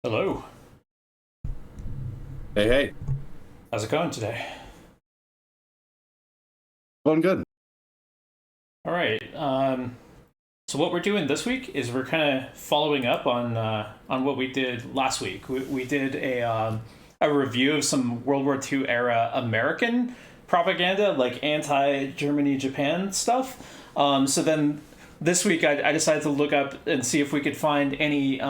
Hello. Hey, hey, How's it going today? going good. All right. So what we're doing this week is we're kind of following up on what we did last week. We did a review of some World War II era American propaganda, like anti-Germany Japan stuff. So then this week I decided to look up and see if we could find any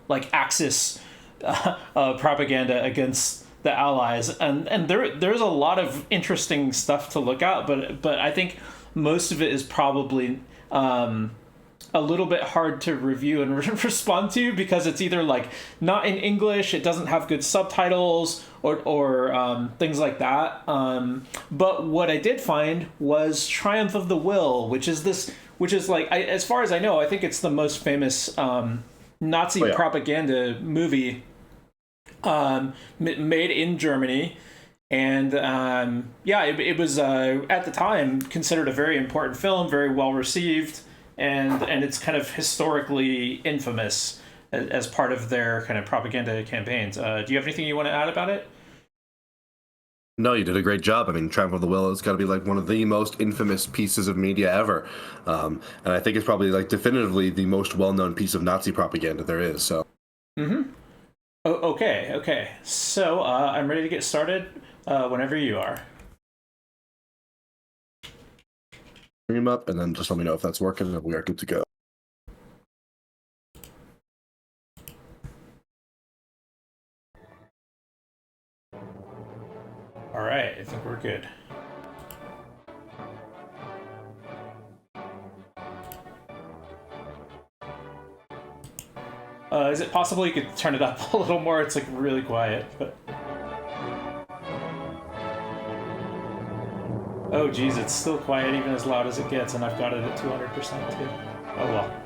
like Axis propaganda against the Allies, and there's a lot of interesting stuff to look at, but I think most of it is probably a little bit hard to review and respond to because it's either like not in English, it doesn't have good subtitles, or things like that. But what I did find was Triumph of the Will, which is like as far as I know, I think it's the most famous Nazi Oh yeah, propaganda movie made in Germany. And yeah, it was at the time considered a very important film, very well received, and it's kind of historically infamous as part of their kind of propaganda campaigns. Do you have anything you want to add about it? no, you did a great job. I mean, Trample of the Will has got to be like one of the most infamous pieces of media ever, and I think it's probably like definitively the most well-known piece of Nazi propaganda there is. So, Mm-hmm. Okay. So I'm ready to get started whenever you are. bring him up, and then just let me know if that's working, and we are good to go. All right, I think we're good. Is it possible you could turn it up a little more? It's like really quiet, but oh geez, it's still quiet even as loud as it gets, and I've got it at 200% too. Oh well.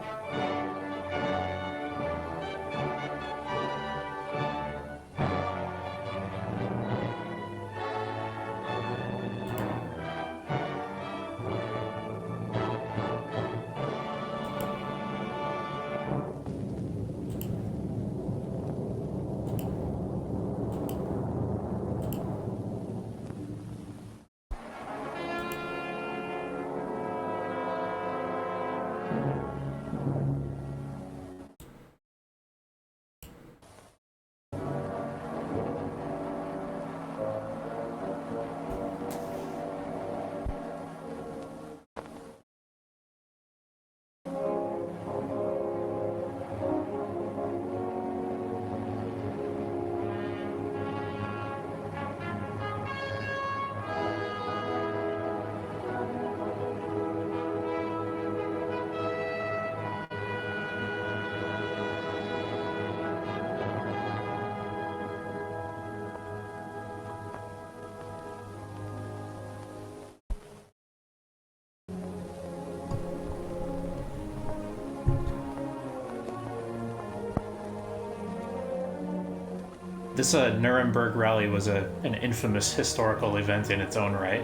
This Nuremberg rally was an infamous historical event in its own right.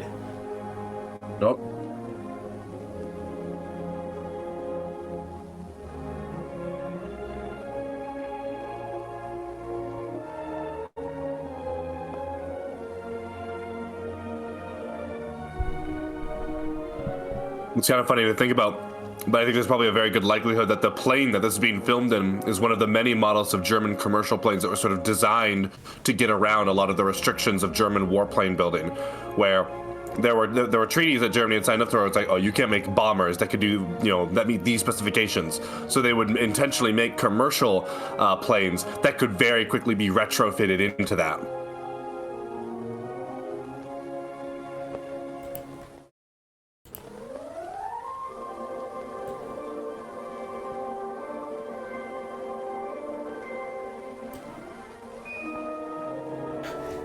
Nope. It's kind of funny to think about, but I think there's probably a very good likelihood that the plane that this is being filmed in is one of the many models of German commercial planes that were sort of designed to get around a lot of the restrictions of German warplane building, where there were treaties that Germany had signed up to where it's like, oh, you can't make bombers that could do, that meet these specifications. So they would intentionally make commercial planes that could very quickly be retrofitted into that.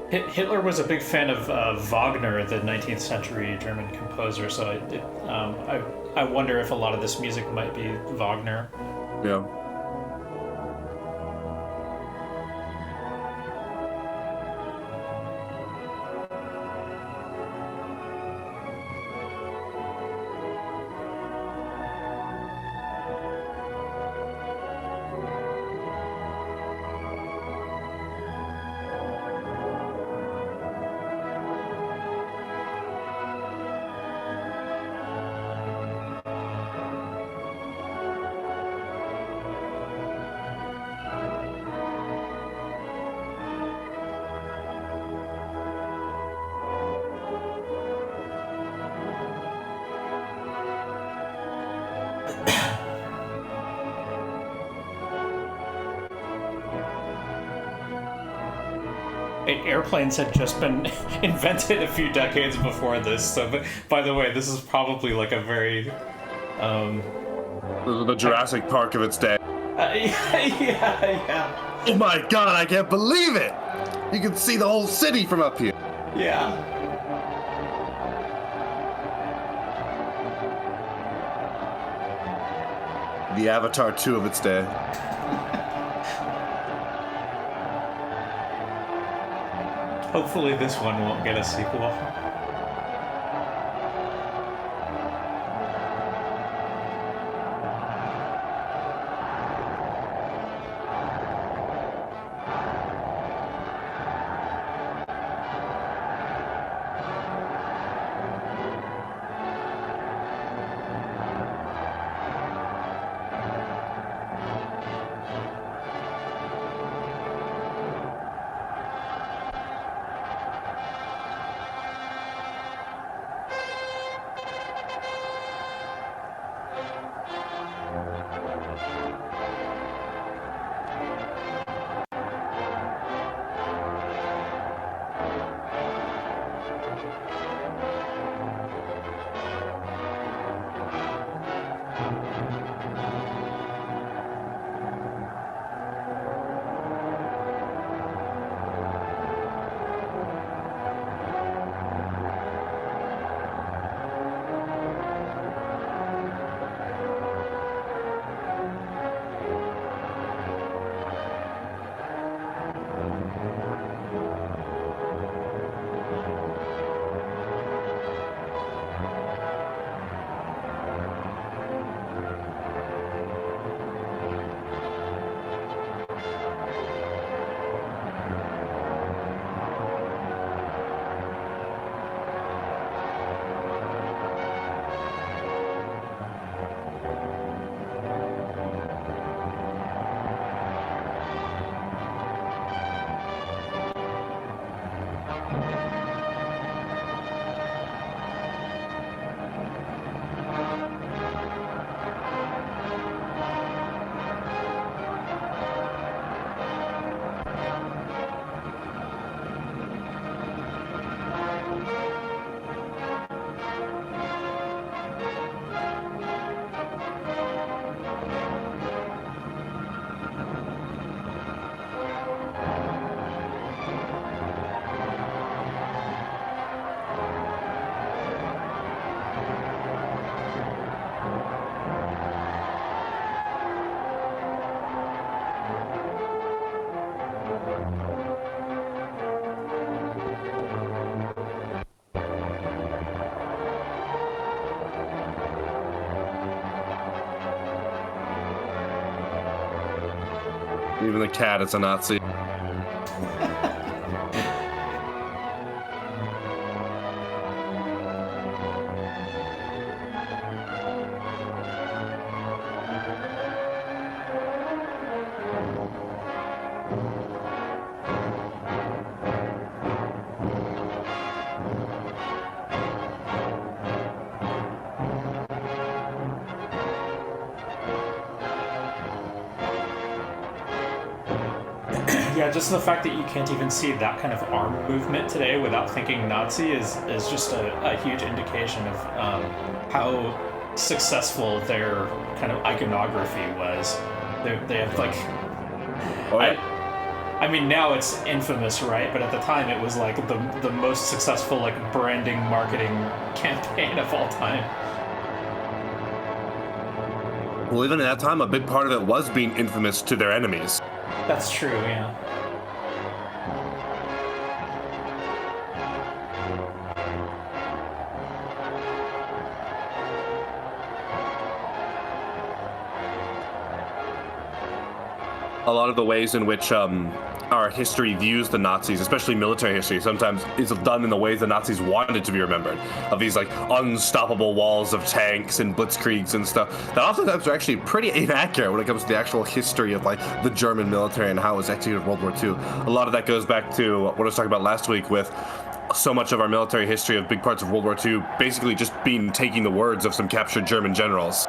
Hitler was a big fan of Wagner, the 19th century German composer. So I wonder if a lot of this music might be Wagner. Yeah. airplanes had just been invented a few decades before this. So, but by the way, this is probably like a very the Jurassic Park of its day. Yeah. Oh my god, I can't believe it! You can see the whole city from up here. Yeah. The Avatar 2 of its day. Hopefully this one won't get a sequel. Even the cat is a Nazi. Yeah, just the fact that you can't even see that kind of arm movement today without thinking Nazi is just a huge indication of how successful their kind of iconography was. They have like, I mean now it's infamous, right? But at the time it was like the most successful like branding marketing campaign of all time. Well, even at that time, a big part of it was being infamous to their enemies. That's true, yeah. A lot of the ways in which our history views the Nazis, especially military history, sometimes is done in the ways the Nazis wanted to be remembered, of these like unstoppable walls of tanks and blitzkriegs and stuff that oftentimes are actually pretty inaccurate when it comes to the actual history of like the German military and how it was executed in World War II. A lot of that goes back to what I was talking about last week with so much of our military history of big parts of World War II basically just being taking the words of some captured German generals.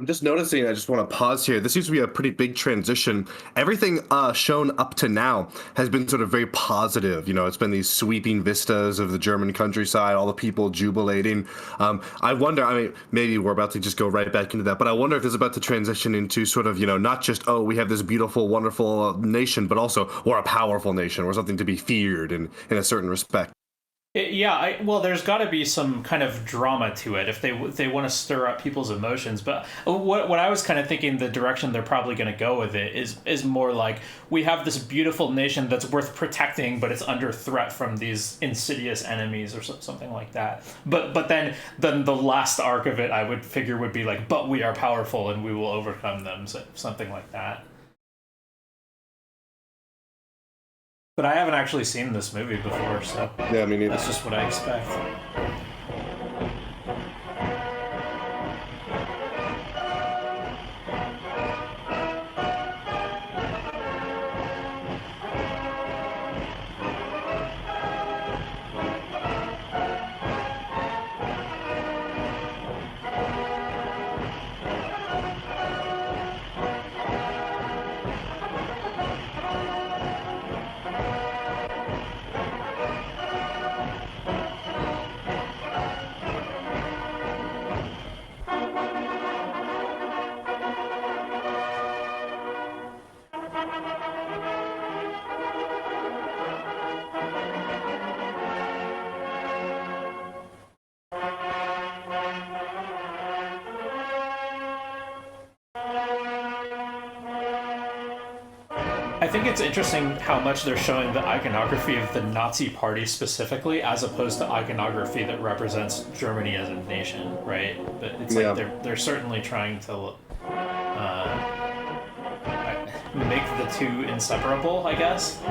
I'm just noticing, I just want to pause here. This seems to be a pretty big transition. Everything shown up to now has been sort of very positive. You know, it's been these sweeping vistas of the German countryside, all the people jubilating. I wonder, I mean, maybe we're about to just go right back into that, but I wonder if it's about to transition into sort of, you know, not just, oh, we have this beautiful, wonderful nation, but also we're a powerful nation. We're something to be feared in a certain respect. Well, there's got to be some kind of drama to it if they want to stir up people's emotions. But what I was kind of thinking, the direction they're probably going to go with it is more like, we have this beautiful nation that's worth protecting, but it's under threat from these insidious enemies or something like that. But then the last arc of it, I would figure, would be like, but we are powerful and we will overcome them, so something like that. But I haven't actually seen this movie before, so Yeah, I mean, that's just what I expect. I think it's interesting how much they're showing the iconography of the Nazi Party specifically, as opposed to iconography that represents Germany as a nation, right? But it's like they're certainly trying to make the two inseparable, I guess.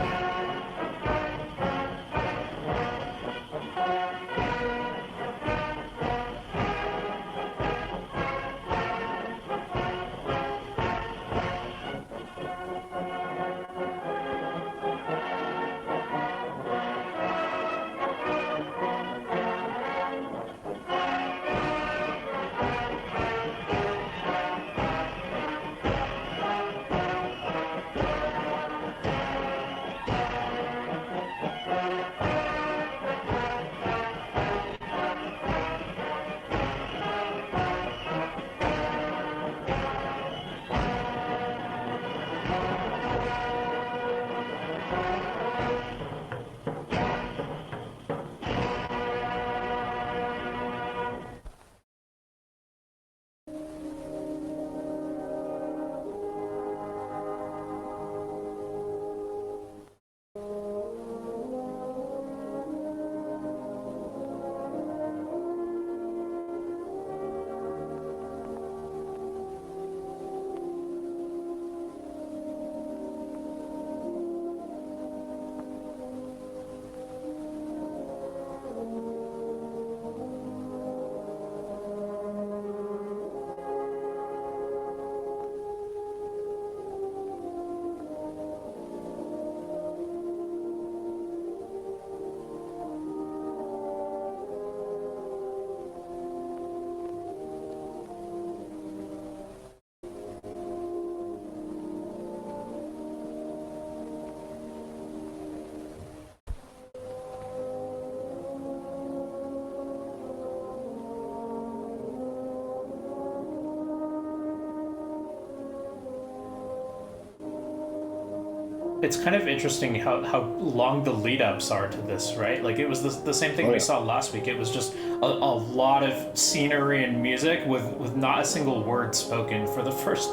It's kind of interesting how long the lead ups are to this, right? Like, it was the same thing we saw last week. It was just a lot of scenery and music with not a single word spoken for the first,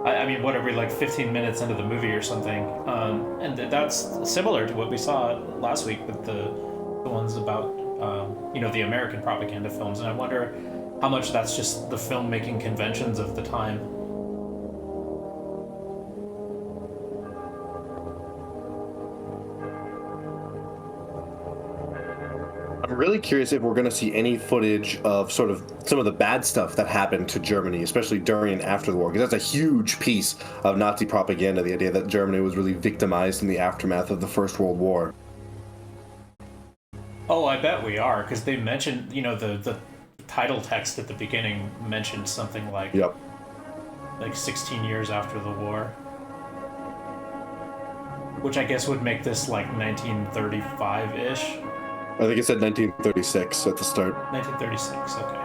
I mean, what are we, like 15 minutes into the movie or something? And that's similar to what we saw last week with the ones about, the American propaganda films. And I wonder how much that's just the filmmaking conventions of the time. I'm really curious if we're going to see any footage of sort of some of the bad stuff that happened to Germany, especially during and after the war, because that's a huge piece of Nazi propaganda, the idea that Germany was really victimized in the aftermath of the First World War. Oh, I bet we are, because they mentioned, the title text at the beginning mentioned something like, Yep. like 16 years after the war. Which I guess would make this like 1935-ish. I think it said 1936 at the start. 1936, okay.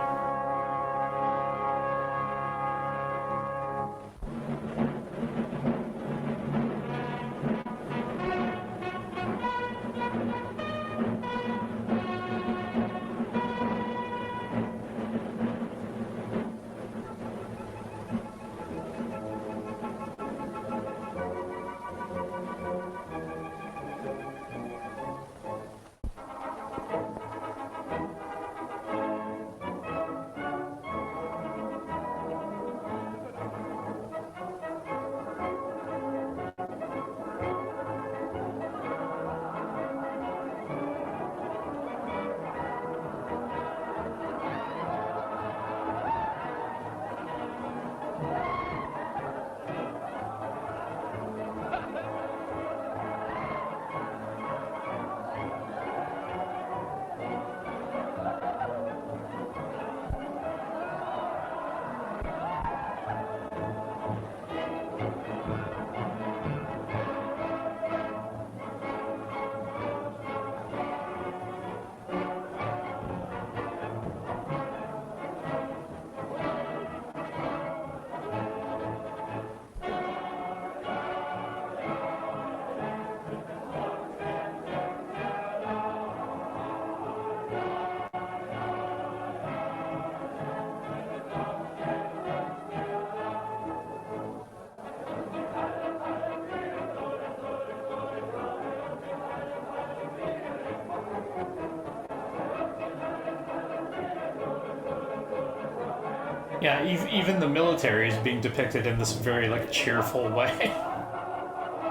Yeah, even the military is being depicted in this very like cheerful way.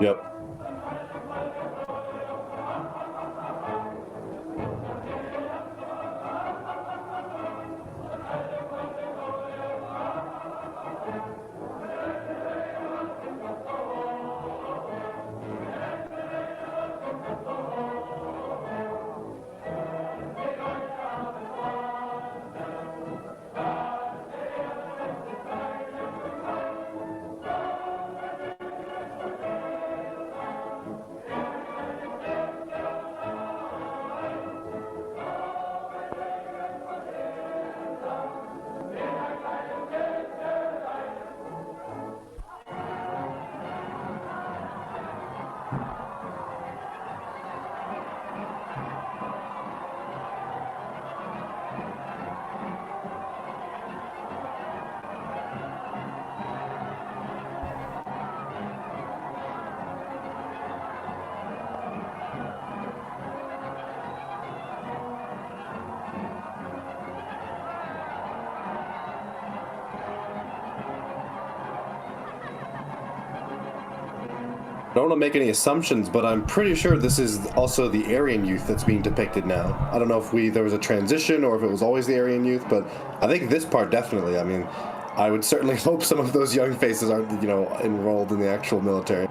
Yep. I don't want to make any assumptions, but I'm pretty sure this is also the Aryan youth that's being depicted now. I don't know if there was a transition or if it was always the Aryan youth, but I think this part definitely. I mean, I would certainly hope some of those young faces aren't, enrolled in the actual military.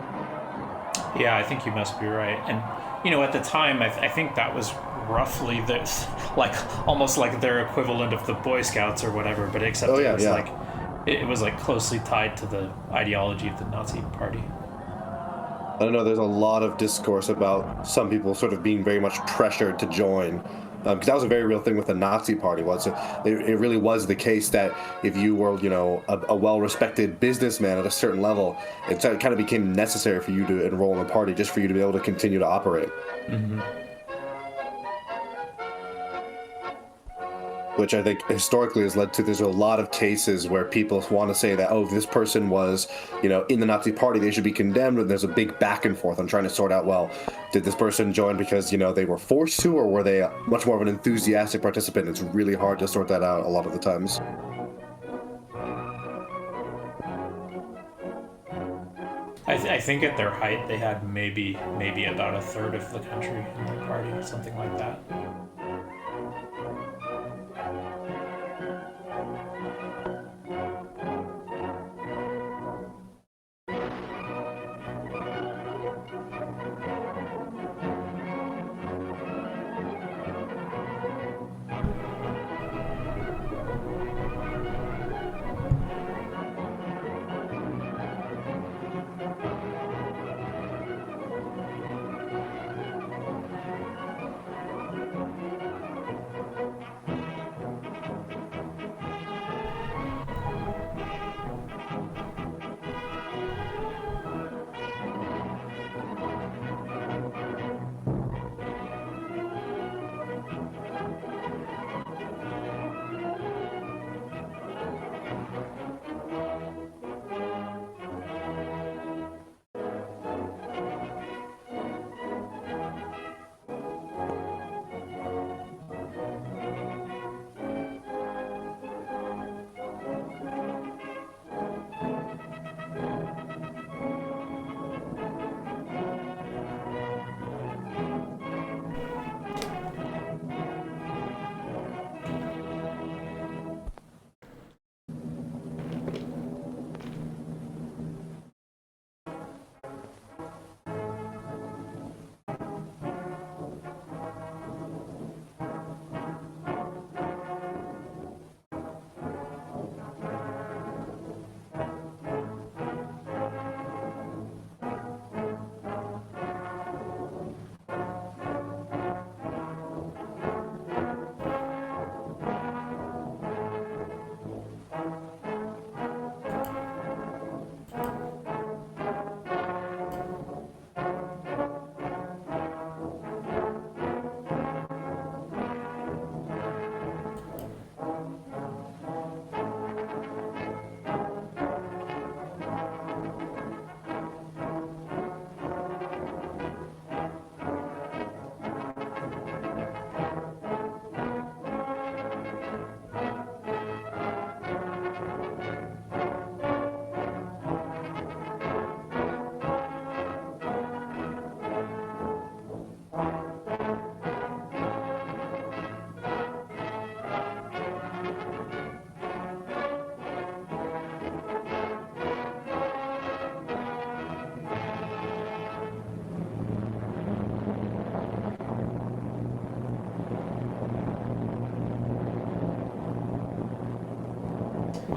Yeah, I think you must be right. And, at the time, I think that was roughly this, like, almost like their equivalent of the Boy Scouts or whatever, but except it was like closely tied to the ideology of the Nazi party. I don't know, there's a lot of discourse about some people sort of being very much pressured to join. Because that was a very real thing with the Nazi party. It really was the case that if you were, a well-respected businessman at a certain level, it kind of became necessary for you to enroll in the party just for you to be able to continue to operate. Mm-hmm. Which I think historically has led to, there's a lot of cases where people want to say that, oh, if this person was, in the Nazi party, they should be condemned. And there's a big back and forth on trying to sort out, well, did this person join because, they were forced to, or were they much more of an enthusiastic participant? It's really hard to sort that out a lot of the times. I think at their height, they had maybe about a third of the country in their party, something like that.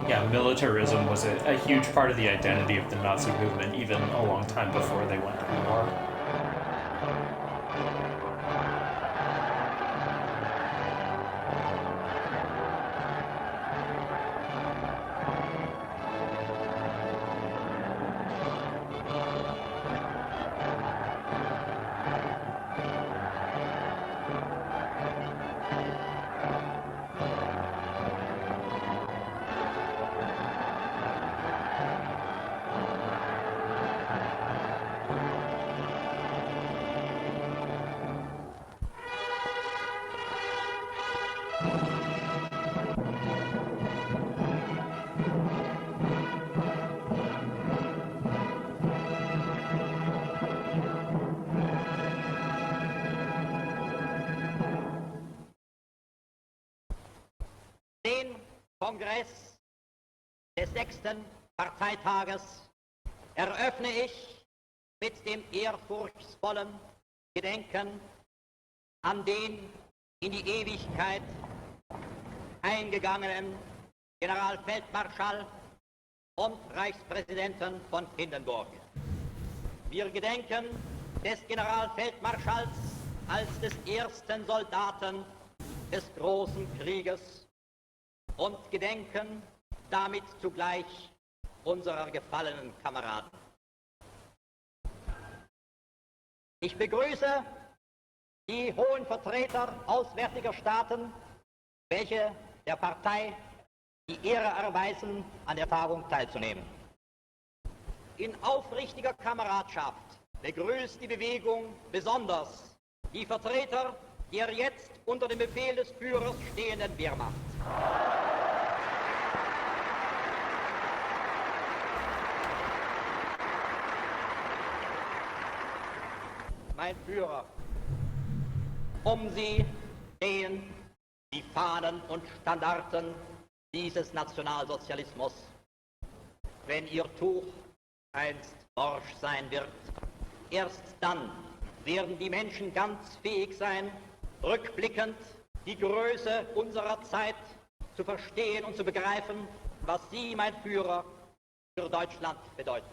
yeah, militarism was a huge part of the identity of the Nazi movement, even a long time before they went to war. Den Kongress des 6. Parteitages eröffne ich mit dem ehrfurchtsvollen Gedenken an den in die Ewigkeit eingegangenen Generalfeldmarschall und Reichspräsidenten von Hindenburg. Wir gedenken des Generalfeldmarschalls als des ersten Soldaten des großen Krieges und gedenken damit zugleich unserer gefallenen Kameraden. Ich begrüße die hohen Vertreter auswärtiger Staaten, welche der Partei die Ehre erweisen, an der Tagung teilzunehmen. In aufrichtiger Kameradschaft begrüßt die Bewegung besonders die Vertreter der jetzt unter dem Befehl des Führers stehenden Wehrmacht. Mein Führer, um Sie stehen die Fahnen und Standarten dieses Nationalsozialismus. Wenn Ihr Tuch einst morsch sein wird, erst dann werden die Menschen ganz fähig sein, rückblickend die Größe unserer Zeit zu verstehen und zu begreifen, was Sie, mein Führer, für Deutschland bedeuten.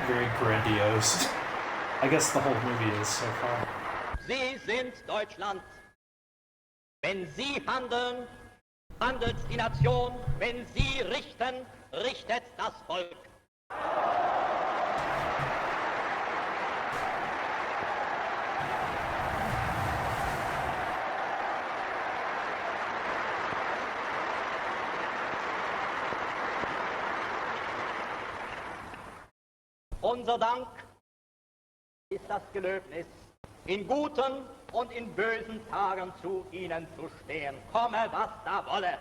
Very grandiose. I guess the whole movie is so far. Sie sind Deutschland. Wenn Sie handeln, handelt die Nation. Wenn Sie richten, richtet das Volk. Unser Dank ist das Gelöbnis, in guten und in bösen Tagen zu Ihnen zu stehen, komme was da wolle.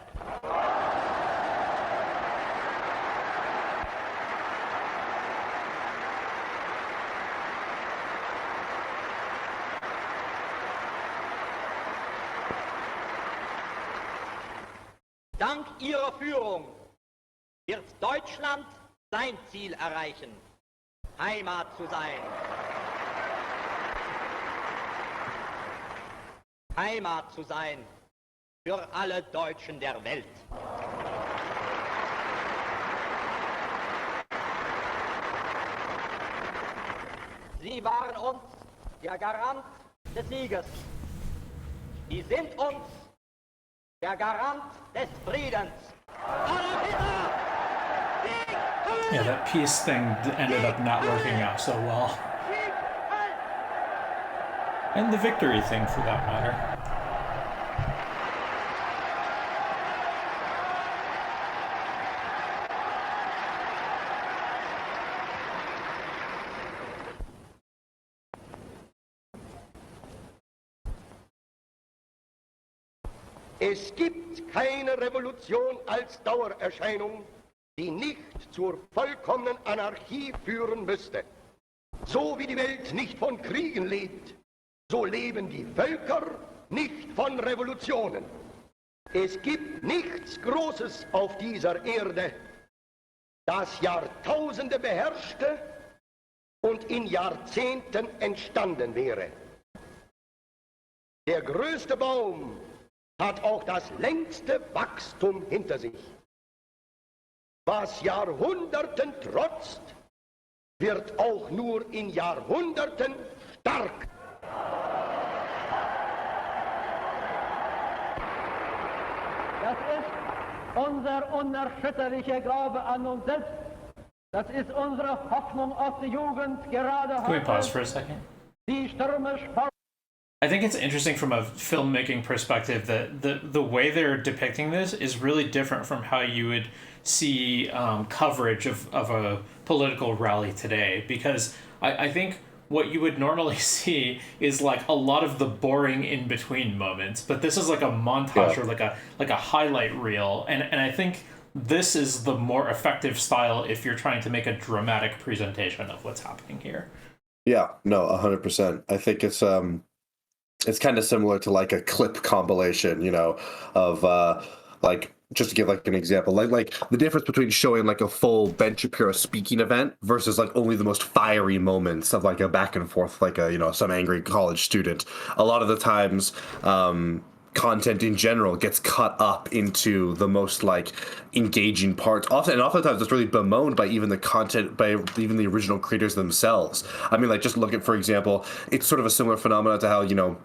Dank Ihrer Führung wird Deutschland sein Ziel erreichen, Heimat zu sein. Heimat zu sein für alle Deutschen der Welt. Sie waren uns der Garant des Sieges. Sie sind uns der Garant des Friedens. Yeah, that peace thing ended up not working out so well. And the victory thing, for that matter. Es gibt keine Revolution als Dauererscheinung, die nicht zur vollkommenen Anarchie führen müsste. So wie die Welt nicht von Kriegen lebt, so leben die Völker nicht von Revolutionen. Es gibt nichts Großes auf dieser Erde, das Jahrtausende beherrschte und in Jahrzehnten entstanden wäre. Der größte Baum hat auch das längste Wachstum hinter sich. Was Jahrhunderten trotzt, wird auch nur in Jahrhunderten stark. Das ist unser unerschütterlicher Glaube an uns selbst. Das ist unsere Hoffnung auf die Jugend gerade Can we pause heute. for a second? Die stürmisch vor I think it's interesting from a filmmaking perspective that the way they're depicting this is really different from how you would see coverage of a political rally today, because I think what you would normally see is like a lot of the boring in between moments, but this is like a montage or like a highlight reel, and I think this is the more effective style if you're trying to make a dramatic presentation of what's happening here. Yeah, no, 100%. I think it's kind of similar to like a clip compilation, you know, of like, just to give like an example, like the difference between showing like a full Ben Shapiro speaking event versus like only the most fiery moments of like a back and forth, like a, you know, some angry college student. A lot of the times, content in general gets cut up into the most like engaging parts. Oftentimes it's really bemoaned by even the content, by even the original creators themselves. I mean, like, just look at, for example, it's sort of a similar phenomenon to how, you know,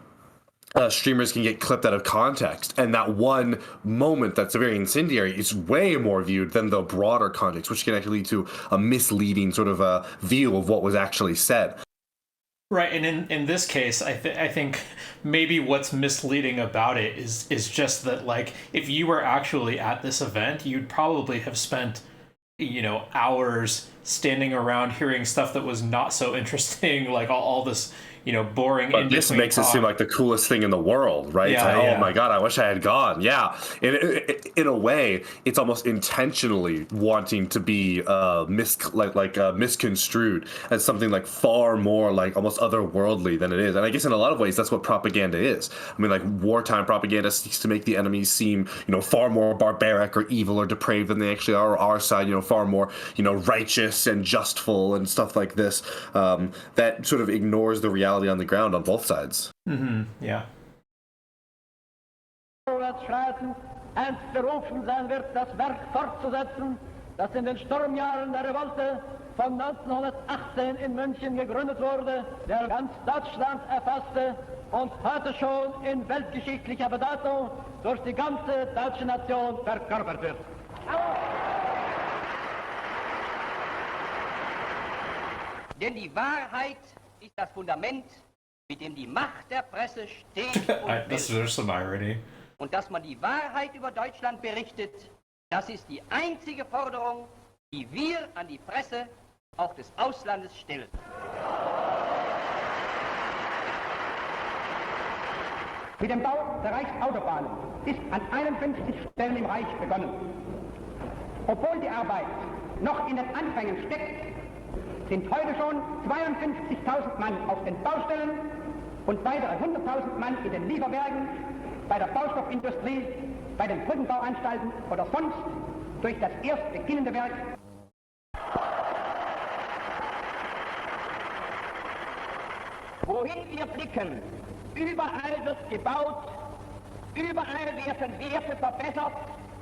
streamers can get clipped out of context, and that one moment that's very incendiary is way more viewed than the broader context, which can actually lead to a misleading sort of a view of what was actually said. Right, and in this case, I think maybe what's misleading about it is just that, like, if you were actually at this event, you'd probably have spent, you know, hours standing around hearing stuff that was not so interesting, like all this, you know, boring. But this makes it seem like the coolest thing in the world, right? Yeah, it's like, yeah. oh my god, I wish I had gone. Yeah, in a way, it's almost intentionally wanting to be misconstrued as something like far more like almost otherworldly than it is. And I guess in a lot of ways, that's what propaganda is. I mean, like, wartime propaganda seeks to make the enemies seem, you know, far more barbaric or evil or depraved than they actually are. Or our side, you know, far more, you know, righteous and justful and stuff like this. That sort of ignores the reality on the ground on both sides. Mm-hmm. Yeah. Vorwärtsschreiten ernst berufen sein wird, das Werk fortzusetzen, das in den Sturmjahren der Revolte von 1918 in München gegründet wurde, der ganz Deutschland erfasste und heute schon in weltgeschichtlicher Bedeutung durch die ganze deutsche Nation verkörpert wird. Denn die Wahrheit ist das Fundament, mit dem die Macht der Presse steht und There's some irony. Und dass man die Wahrheit über Deutschland berichtet, das ist die einzige Forderung, die wir an die Presse auch des Auslandes stellen. Mit dem Bau der Reichsautobahnen ist an 51 Stellen im Reich begonnen. Obwohl die Arbeit noch in den Anfängen steckt, sind heute schon 52.000 Mann auf den Baustellen und weitere 100.000 Mann in den Lieferwerken, bei der Baustoffindustrie, bei den Brückenbauanstalten oder sonst durch das erst beginnende Werk. Wohin wir blicken, überall wird gebaut, überall werden Werte verbessert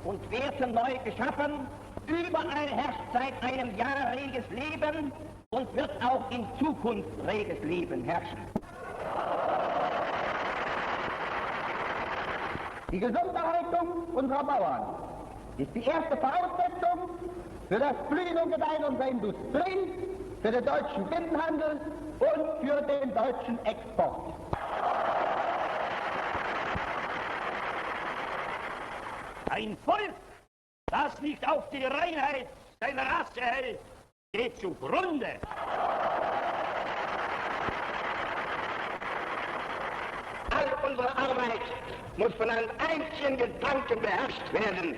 und Werte neu geschaffen, überall herrscht seit einem Jahr reges Leben und wird auch in Zukunft reges Leben herrschen. Die Gesunderhaltung unserer Bauern ist die erste Voraussetzung für das Blühen und Gedeihen unserer Industrie, für den deutschen Binnenhandel und für den deutschen Export. Ein Volk, das nicht auf die Reinheit seiner Rasse hält, geht zugrunde. All unsere Arbeit muss von einem einzigen Gedanken beherrscht werden,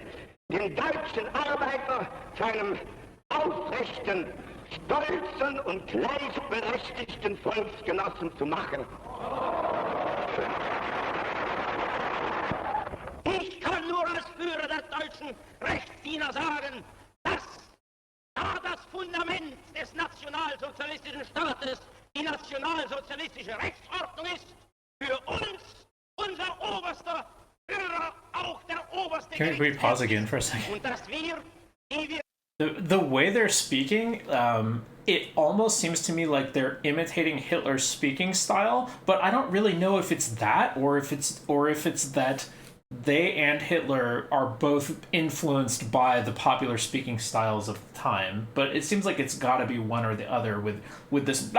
den deutschen Arbeiter zu einem aufrechten, stolzen und gleichberechtigten Volksgenossen zu machen. Ich kann nur als Führer der deutschen Rechtsdiener sagen, dass da das Fundament des nationalsozialistischen Staates die nationalsozialistische Rechtsordnung ist, für uns unser oberster Führer, auch der oberste Can we pause again for a second? Und dass wir, die wir The way they're speaking, it almost seems to me like they're imitating Hitler's speaking style, but I don't really know if it's that or if it's that they and Hitler are both influenced by the popular speaking styles of the time. But it seems like it's got to be one or the other with this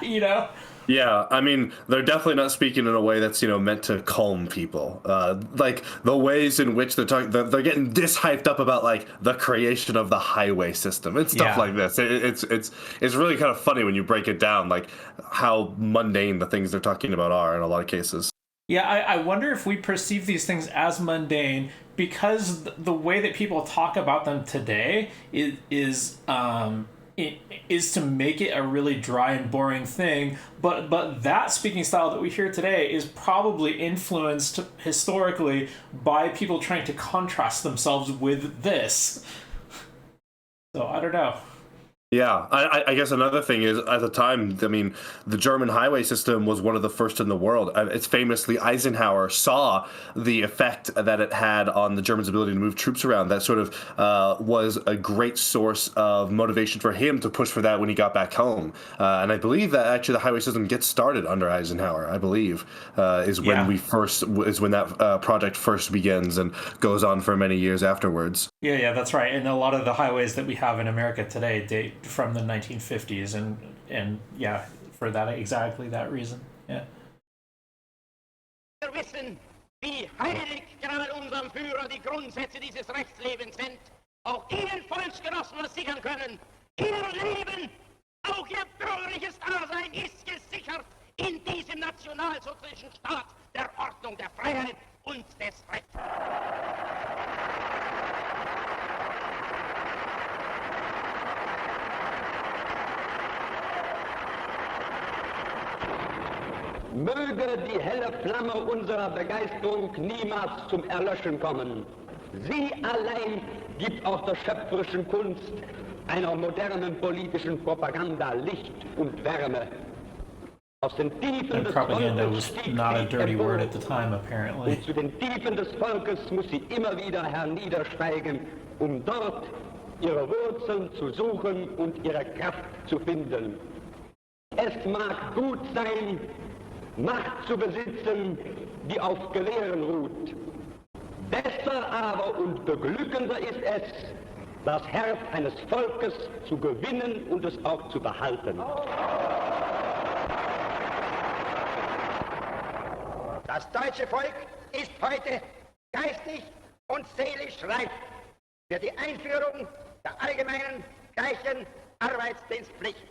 you know. Yeah, I mean, they're definitely not speaking in a way that's, meant to calm people. Like, the ways in which they're talking, they're getting this hyped up about, like, the creation of the highway system and stuff like this. It's really kind of funny when you break it down, like, how mundane the things they're talking about are in a lot of cases. Yeah, I wonder if we perceive these things as mundane because the way that people talk about them today is to make it a really dry and boring thing, but that speaking style that we hear today is probably influenced historically by people trying to contrast themselves with this. So I don't know. Yeah, I guess another thing is, at the time, I mean, the German highway system was one of the first in the world. It's famously, Eisenhower saw the effect that it had on the Germans' ability to move troops around. That sort of was a great source of motivation for him to push for that when he got back home. And I believe that actually the highway system gets started under Eisenhower, I believe, is when that project first begins and goes on for many years afterwards. Yeah, that's right. And a lot of the highways that we have in America today date from the 1950s, and yeah, for that exactly that reason. Yeah. Wir wissen, wie heilig gerade unserem Führer die Grundsätze dieses Rechtslebens sind. Auch Ihnen Volksgenossen versichern können, Ihr Leben, auch Ihr bürgerliches Dasein ist gesichert in diesem nationalsozialistischen Staat der Ordnung, der Freiheit und des Rechts. Möge die helle Flamme unserer Begeisterung niemals zum Erlöschen kommen. Sie allein gibt auch der schöpferischen Kunst einer modernen politischen Propaganda Licht und Wärme. Aus den Tiefen And des propaganda Volkes was stieg not a sie dirty empor. word at the time, apparently. Und zu den Tiefen des Volkes muss sie immer wieder herniedersteigen, um dort ihre Wurzeln zu suchen und ihre Kraft zu finden. Es mag gut sein, Macht zu besitzen, die auf Gelehren ruht. Besser aber und beglückender ist es, das Herz eines Volkes zu gewinnen und es auch zu behalten. Das deutsche Volk ist heute geistig und seelisch reif für die Einführung der allgemeinen gleichen Arbeitsdienstpflicht.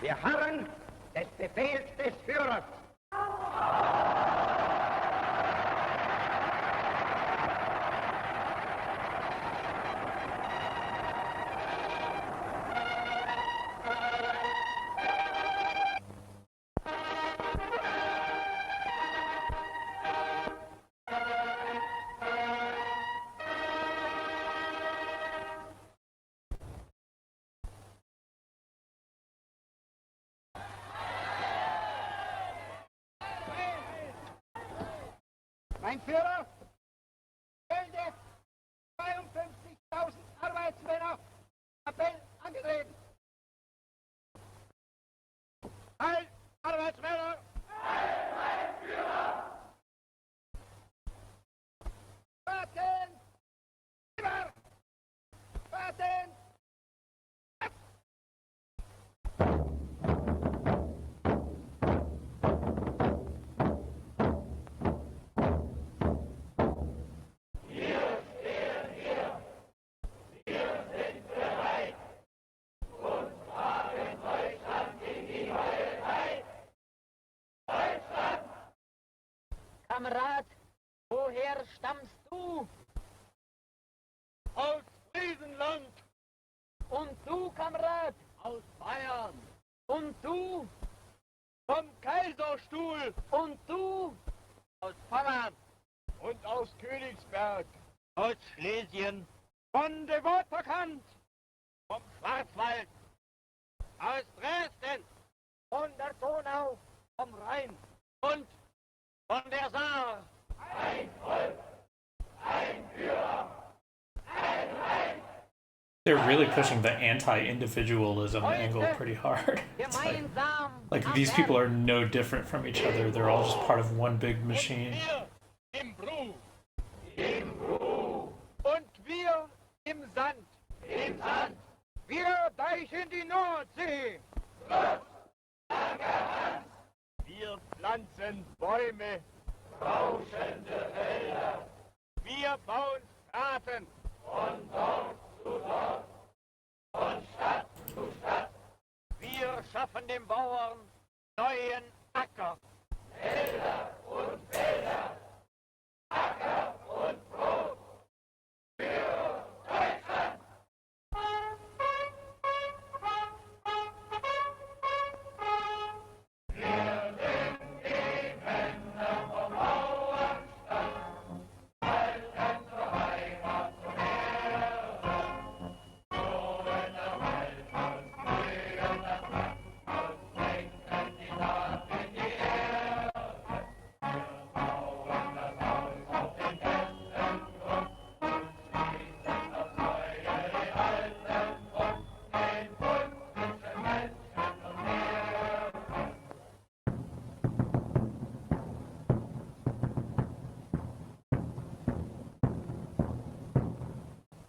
Wir harren des Befehls des Führers. Mein Führer, melde 52.000 Arbeitsmänner, Appell angetreten. Halt, Arbeitsmänner! Halt, mein Führer! Warten! Immer! Warten! Kamerad, woher stammst du? Aus Friesenland! Und du, Kamerad? Aus Bayern! Und du? Vom Kaiserstuhl! Und du? aus Pommern und aus Königsberg, aus Schlesien, von der Waterkant, vom Schwarzwald, aus Dresden, von der Donau, vom Rhein und von der Saar. Ein Volk, ein Führer, ein Reich. They're really pushing the anti-individualism angle pretty hard. It's like these people are no different from each other. They're all just part of one big machine. Im Bru. Im Bru. Und wir im Sand. Im Sand. Wir deichen die Nordsee. Wir pflanzen Bäume. Rauschende Wälder. Wir bauen Straßen. Von Dorf zu Dorf. Von Stadt zu Stadt. Wir schaffen dem Bauern neuen Acker. Felder und Felder. Acker und Brot. Für Deutschland. Wir sind die Männer vom Bauernstand. Weil unsere Heimat zum Erde. So in der Welt uns fliegen das Land und senken die Saat in die Erde. Wir bauen das Haus auf den festen Grund und schließen das Neue den alten Bund, den Bund zwischen Menschen und Erde.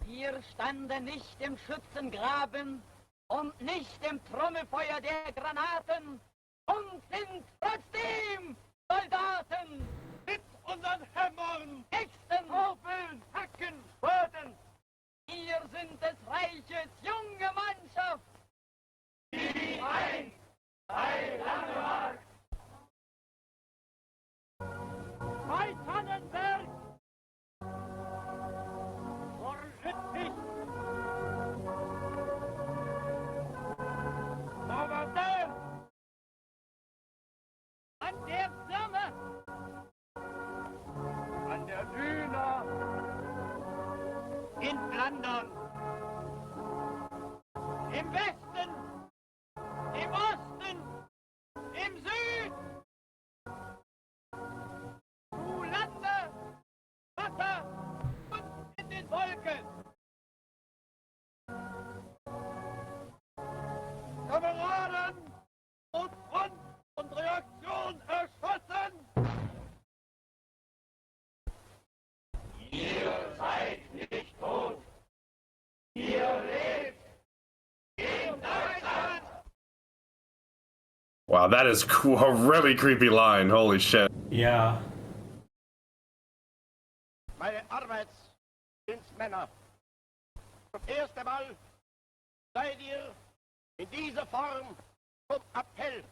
Wir standen nicht im Schützengraben und nicht im Trommelfeuer der Granaten und sind trotzdem Soldaten mit unseren Hämmern, Äxten, Hobeln, Hacken, Spaten. Wir sind des Reiches junge Mannschaft. Wie einst bei Langemark. Bei Tannenberg. Vor Lüttich. Vor Verdun. An der Firma. An der Düne. In Flandern. Im Westen. Im Osten. Im Süden. Zu Lande, Wasser und in den Wolken. Kameraden und Front und Reaktion erschossen. Ihr seid nicht tot. Ihr lebt in Deutschland. Wow, that is a really creepy line. Holy shit. Yeah. Meine Arbeitsdienstmänner, zum ersten Mal seid ihr in dieser Form zum Appell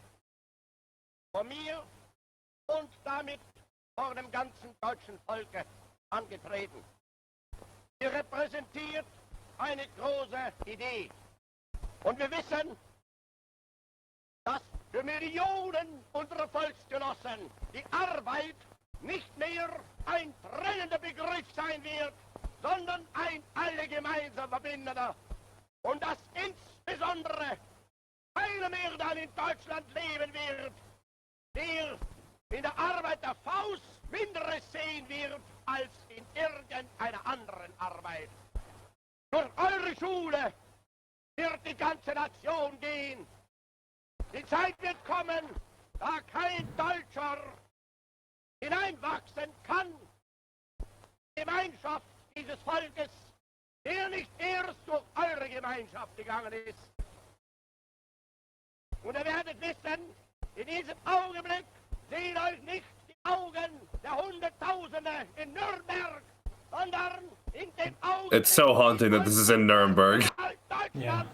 vor mir und damit vor dem ganzen deutschen Volke angetreten. Ihr repräsentiert eine große Idee. Und wir wissen, dass für Millionen unserer Volksgenossen die Arbeit nicht mehr ein trennender Begriff sein wird, sondern ein alle gemeinsam verbindender. Und dass insbesondere keiner mehr dann in Deutschland leben wird, der in der Arbeit der Faust Minderes sehen wird als in irgendeiner anderen Arbeit. Durch eure Schule wird die ganze Nation gehen. Die Zeit wird kommen, da kein Deutscher hineinwachsen kann. Die Gemeinschaft dieses Volkes, der nicht erst durch eure Gemeinschaft gegangen ist. Und ihr werdet wissen, in diesem Augenblick sehen euch nicht die Augen der Hunderttausende in Nürnberg, sondern in den Augen... It's so haunting that this is in Nuremberg. Yeah.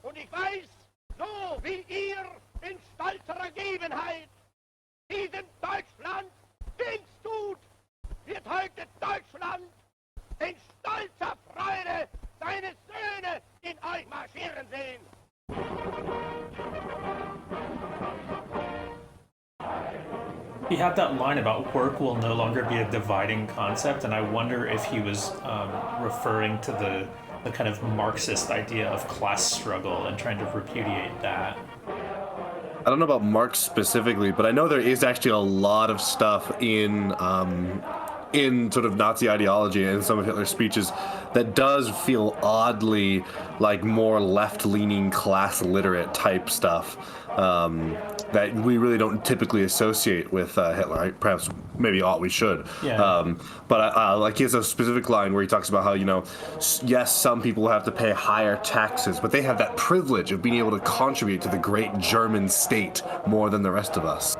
Und ich weiß, so wie ihr in stolzer Ergebenheit diesem Deutschland Dienst tut, wird heute Deutschland in stolzer Freude seine Söhne in euch marschieren sehen. he had that line about work will no longer be a dividing concept, and I wonder if he was referring to the kind of Marxist idea of class struggle and trying to repudiate that. I don't know about Marx specifically, but I know there is actually a lot of stuff in sort of Nazi ideology and some of Hitler's speeches that does feel oddly like more left-leaning, class-literate type stuff that we really don't typically associate with Hitler. Perhaps, maybe we should. Yeah. But like he has a specific line where he talks about how, yes, some people have to pay higher taxes, but they have that privilege of being able to contribute to the great German state more than the rest of us.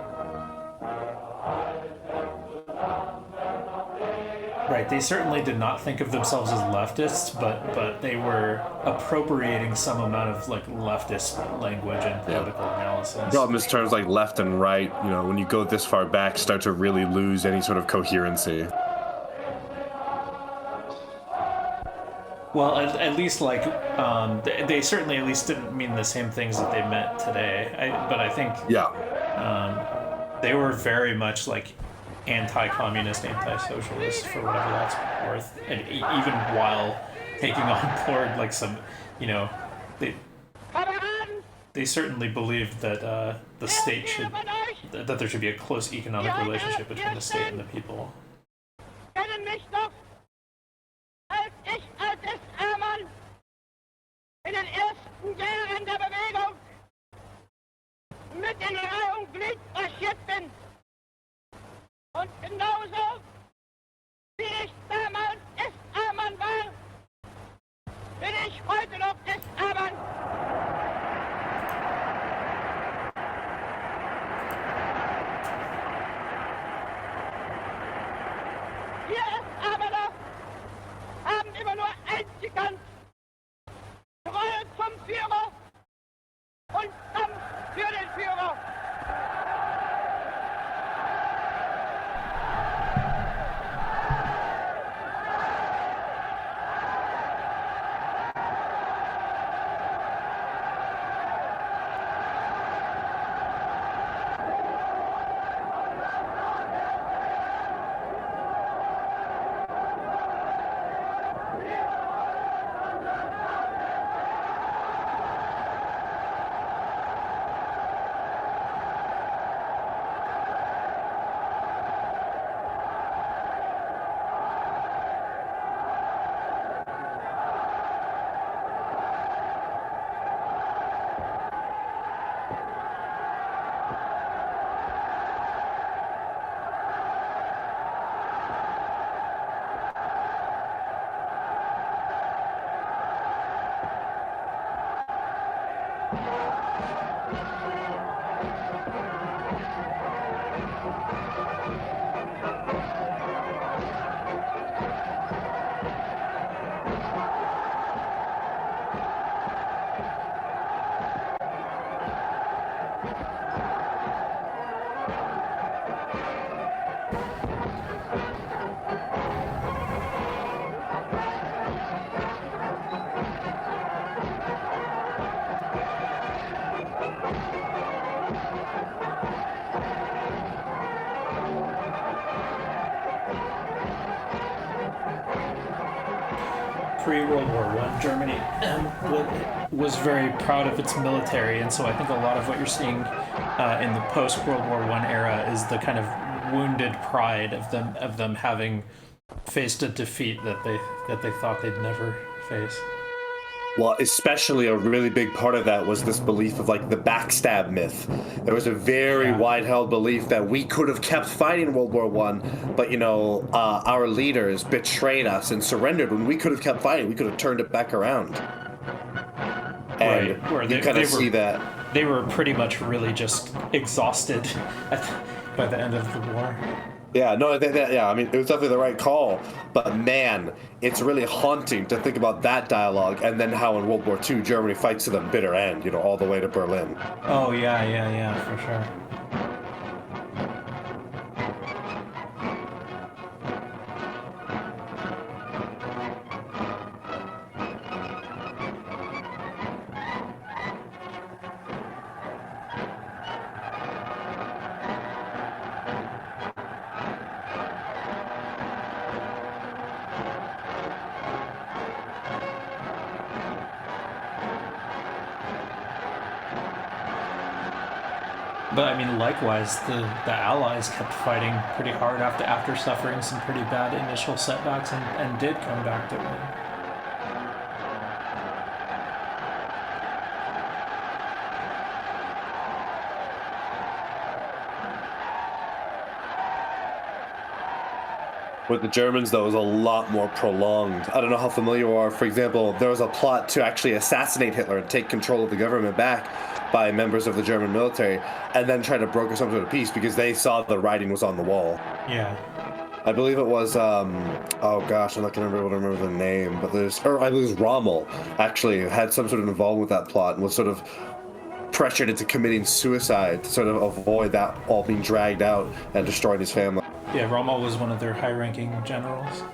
Right, they certainly did not think of themselves as leftists, but they were appropriating some amount of like leftist language and political analysis. The problem is terms like left and right, when you go this far back, start to really lose any sort of coherency. Well, at least like they certainly at least didn't mean the same things that they meant today. But I think they were very much like anti-communist, anti-socialist, for whatever that's worth, and even while taking on board like some, they certainly believed that the state that there should be a close economic relationship between the state and the people. In den ersten Jahren der Bewegung mit in Reihe und Glied marschiert bin. Und genauso wie ich damals S-Amann war, bin ich heute noch S-Amann. Wir S-Amanner haben immer nur eins gekannt: Treue zum Führer und Kampf für den Führer. Pre-World War I, Germany was very proud of its military, and so I think a lot of what you're seeing in the post-World War I era is the kind of wounded pride of them having faced a defeat that they thought they'd never face. Well, especially a really big part of that was this belief of like the backstab myth. There was a very wide-held belief that we could have kept fighting World War I, but our leaders betrayed us and surrendered when we could have kept fighting. We could have turned it back around. And right. you kind of see that. They were pretty much really just exhausted by the end of the war. Yeah, no, I mean, it was definitely the right call, but man, it's really haunting to think about that dialogue and then how in World War II, Germany fights to the bitter end, all the way to Berlin. Oh, yeah, for sure. But I mean, likewise, the Allies kept fighting pretty hard after suffering some pretty bad initial setbacks and did come back to win. With the Germans, though, it was a lot more prolonged. I don't know how familiar you are. For example, there was a plot to actually assassinate Hitler and take control of the government back by members of the German military, and then try to broker some sort of peace because they saw the writing was on the wall. Yeah. I believe it was, oh gosh, I'm not going to remember the name, but I believe it was Rommel, actually, had some sort of involvement with that plot and was sort of pressured into committing suicide to sort of avoid that all being dragged out and destroying his family. Yeah, Rommel was one of their high-ranking generals.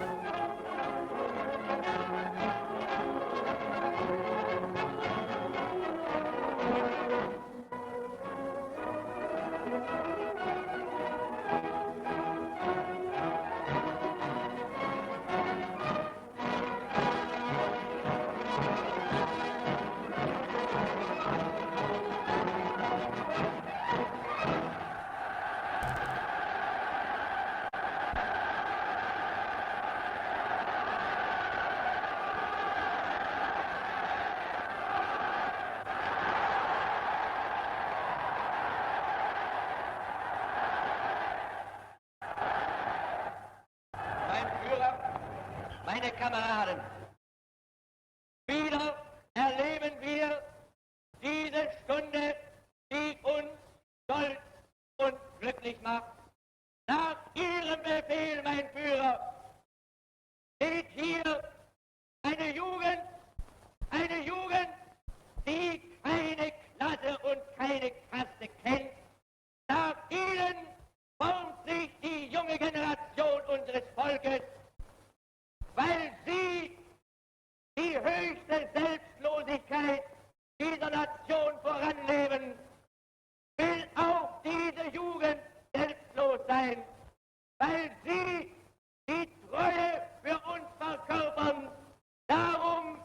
Meine Kameraden, wieder erleben wir diese Stunde, die uns stolz und glücklich macht. Nach Ihrem Befehl, mein Führer, steht hier eine Jugend, die keine Klasse und keine Kaste kennt. Nach Ihnen formt sich die junge Generation unseres Volkes, weil sie die höchste Selbstlosigkeit dieser Nation voranleben, will auch diese Jugend selbstlos sein, weil sie die Treue für uns verkörpern. Darum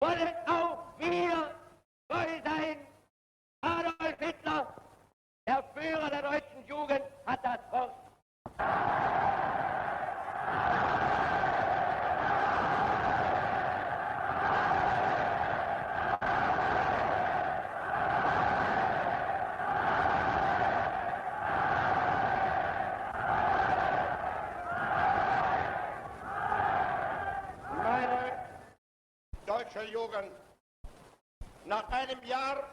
wollen auch wir treu sein. Adolf Hitler, der Führer der deutschen Jugend, hat das Wort. Deutsche Jugend, nach einem Jahr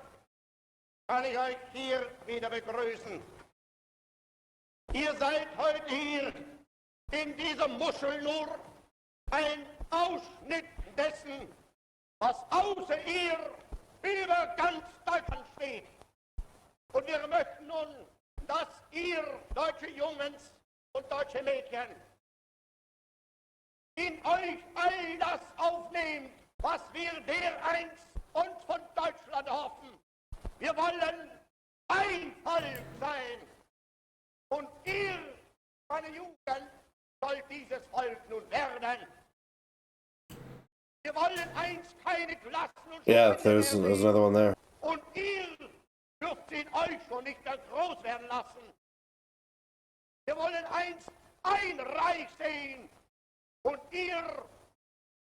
kann ich euch hier wieder begrüßen. Ihr seid heute hier in dieser Muschel nur ein Ausschnitt dessen, was außer ihr über ganz Deutschland steht. Und wir möchten nun, dass ihr, deutsche Jungs und deutsche Mädchen, in euch all das aufnehmt, was wir dereinst uns von Deutschland hoffen. Wir wollen ein Volk sein. Und ihr, meine Jugend, sollt dieses Volk nun werden. Wir wollen einst keine Klassen und Yeah, there's another one there. Und ihr dürft in euch schon nicht mehr groß werden lassen. Wir wollen einst ein Reich sehen. Und ihr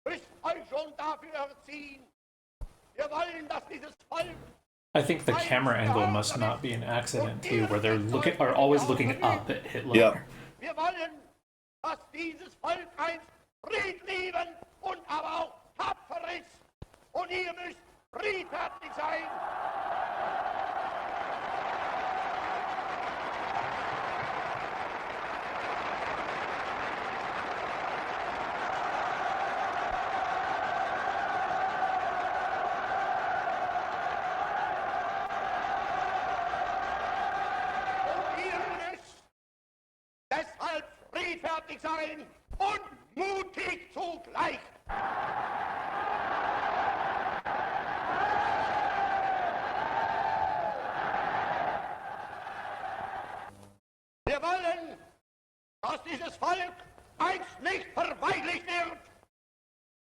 müsst euch schon dafür erziehen. Wir wollen, dass dieses Volk. I think the camera angle must not be an accident too, where are always looking up at Hitler. Yep. Wir wollen, dass dieses Volk einst friedliebend und aber auch tapfer ist. Und ihr müsst friedfertig sein. Deshalb friedfertig sein und mutig zugleich. Wir wollen, dass dieses Volk einst nicht verweichlicht wird,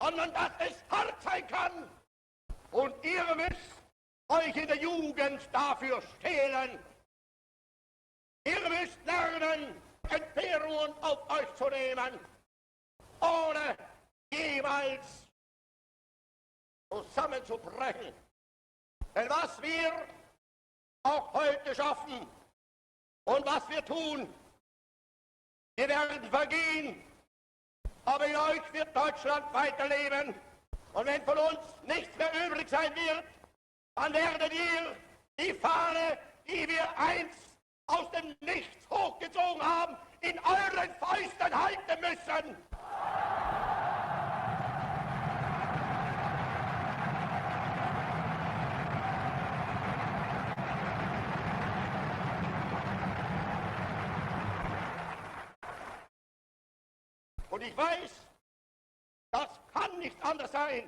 sondern dass es hart sein kann. Und ihr müsst euch in der Jugend dafür stehlen. Ihr müsst lernen, Entbehrungen auf euch zu nehmen, ohne jeweils zusammenzubrechen. Denn was wir auch heute schaffen und was wir tun, wir werden vergehen, aber in euch wird Deutschland weiterleben. Und wenn von uns nichts mehr übrig sein wird, dann werdet ihr die Fahne, die wir einst aus dem Nichts hochgezogen haben, in euren Fäusten halten müssen. Und ich weiß, das kann nicht anders sein,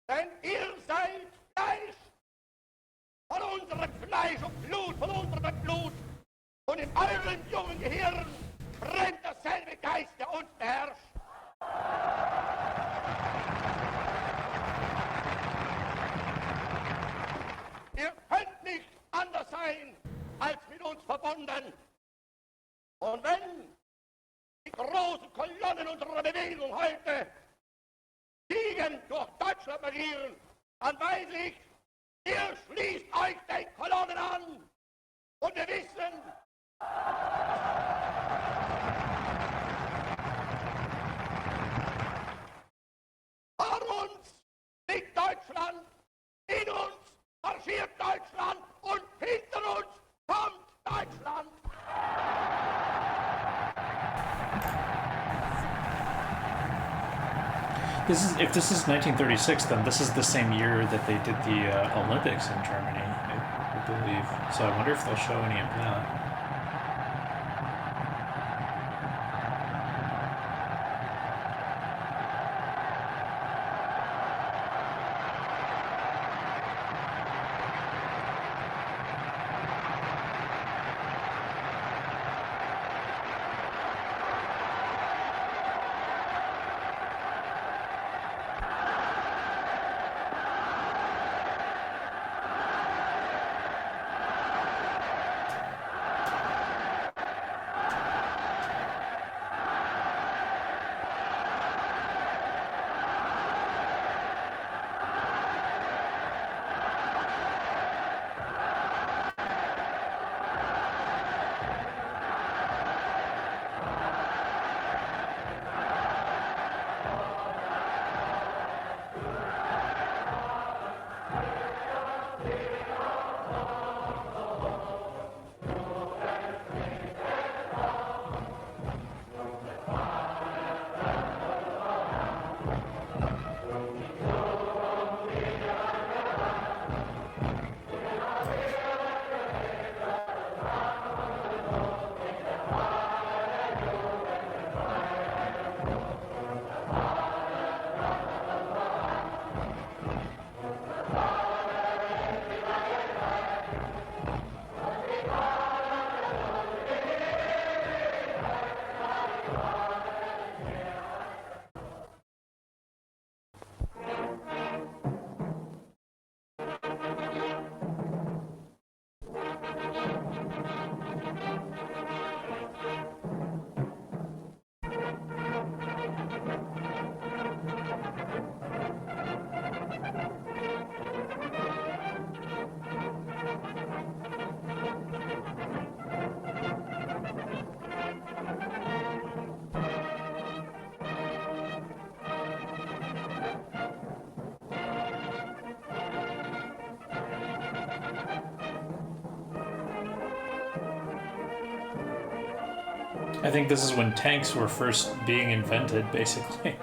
denn ihr seid Fleisch, von unserem Fleisch und Blut, von unserem Blut. Und in euren jungen Gehirn brennt derselbe Geist, der uns beherrscht. Ihr könnt nicht anders sein, als mit uns verbunden. Und wenn die großen Kolonnen unserer Bewegung heute Siegen durch Deutschland marschieren, dann weiß ich, ihr schließt euch den Kolonnen an. Und wir wissen, vor uns liegt Deutschland, in uns marschiert Deutschland und hinter uns kommt Deutschland. If this is 1936, then this is the same year that they did the Olympics in Germany, I believe. So I wonder if they'll show any of that. I think this is when tanks were first being invented, basically.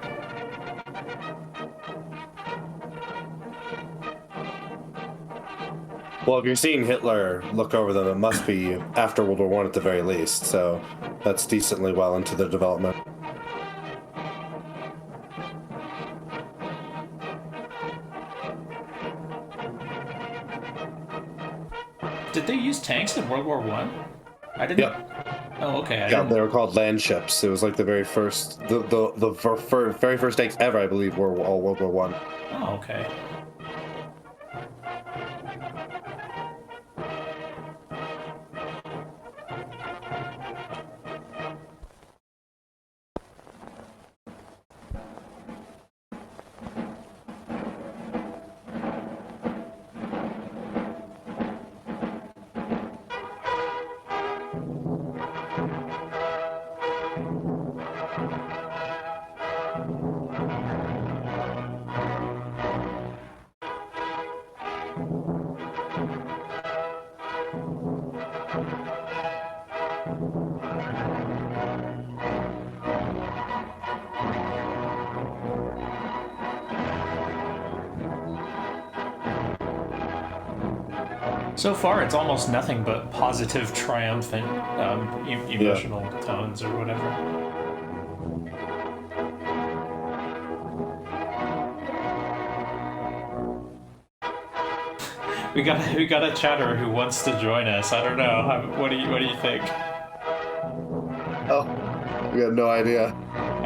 Well, if you're seeing Hitler look over them, it must be after World War One at the very least, so that's decently well into the development. Did they use tanks in World War One? I didn't. Yep. Oh, okay. Yeah, they were called land ships. It was like the very first, the very first tanks ever, I believe, were all World War One. Oh, okay. So far, it's almost nothing but positive, triumphant, emotional tones or whatever. We got a chatterer who wants to join us. I don't know. What do you think? Oh, we have no idea.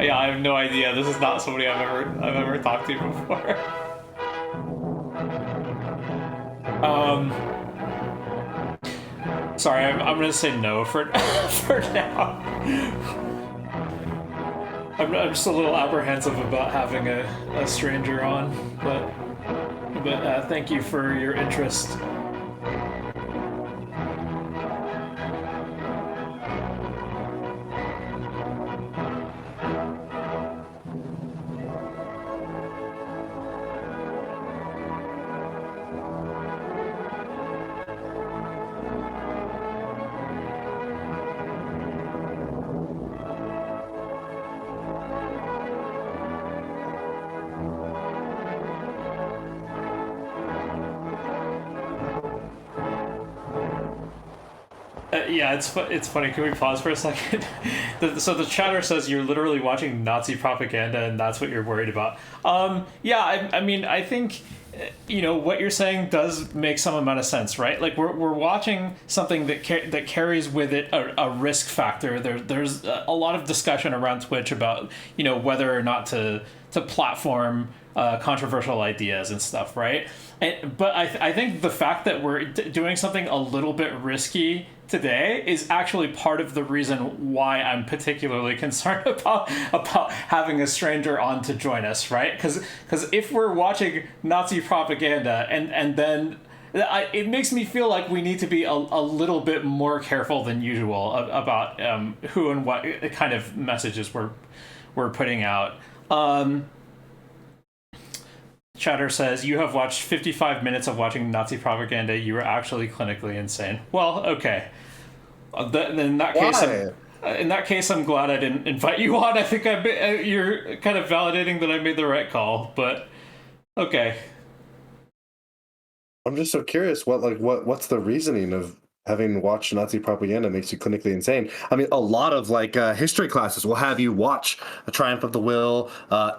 Yeah, I have no idea. This is not somebody I've ever talked to before. Sorry, I'm gonna say no for now. I'm just a little apprehensive about having a stranger on, but thank you for your interest. Yeah, it's funny. Can we pause for a second? So the chatter says you're literally watching Nazi propaganda, and that's what you're worried about. Yeah, I mean, I think what you're saying does make some amount of sense, right? Like we're watching something that carries with it a risk factor. There's a lot of discussion around Twitch about whether or not to platform controversial ideas and stuff, right? But I think the fact that we're doing something a little bit risky today is actually part of the reason why I'm particularly concerned about having a stranger on to join us, right? Because if we're watching Nazi propaganda and then it makes me feel like we need to be a little bit more careful than usual about who and what kind of messages we're putting out. Chatter says, you have watched 55 minutes of watching Nazi propaganda. You are actually clinically insane. Well, okay. In that case, I'm glad I didn't invite you on. I think you're kind of validating that I made the right call, but okay. I'm just so curious. What's the reasoning of having watched Nazi propaganda makes you clinically insane? I mean, a lot of history classes will have you watch A Triumph of the Will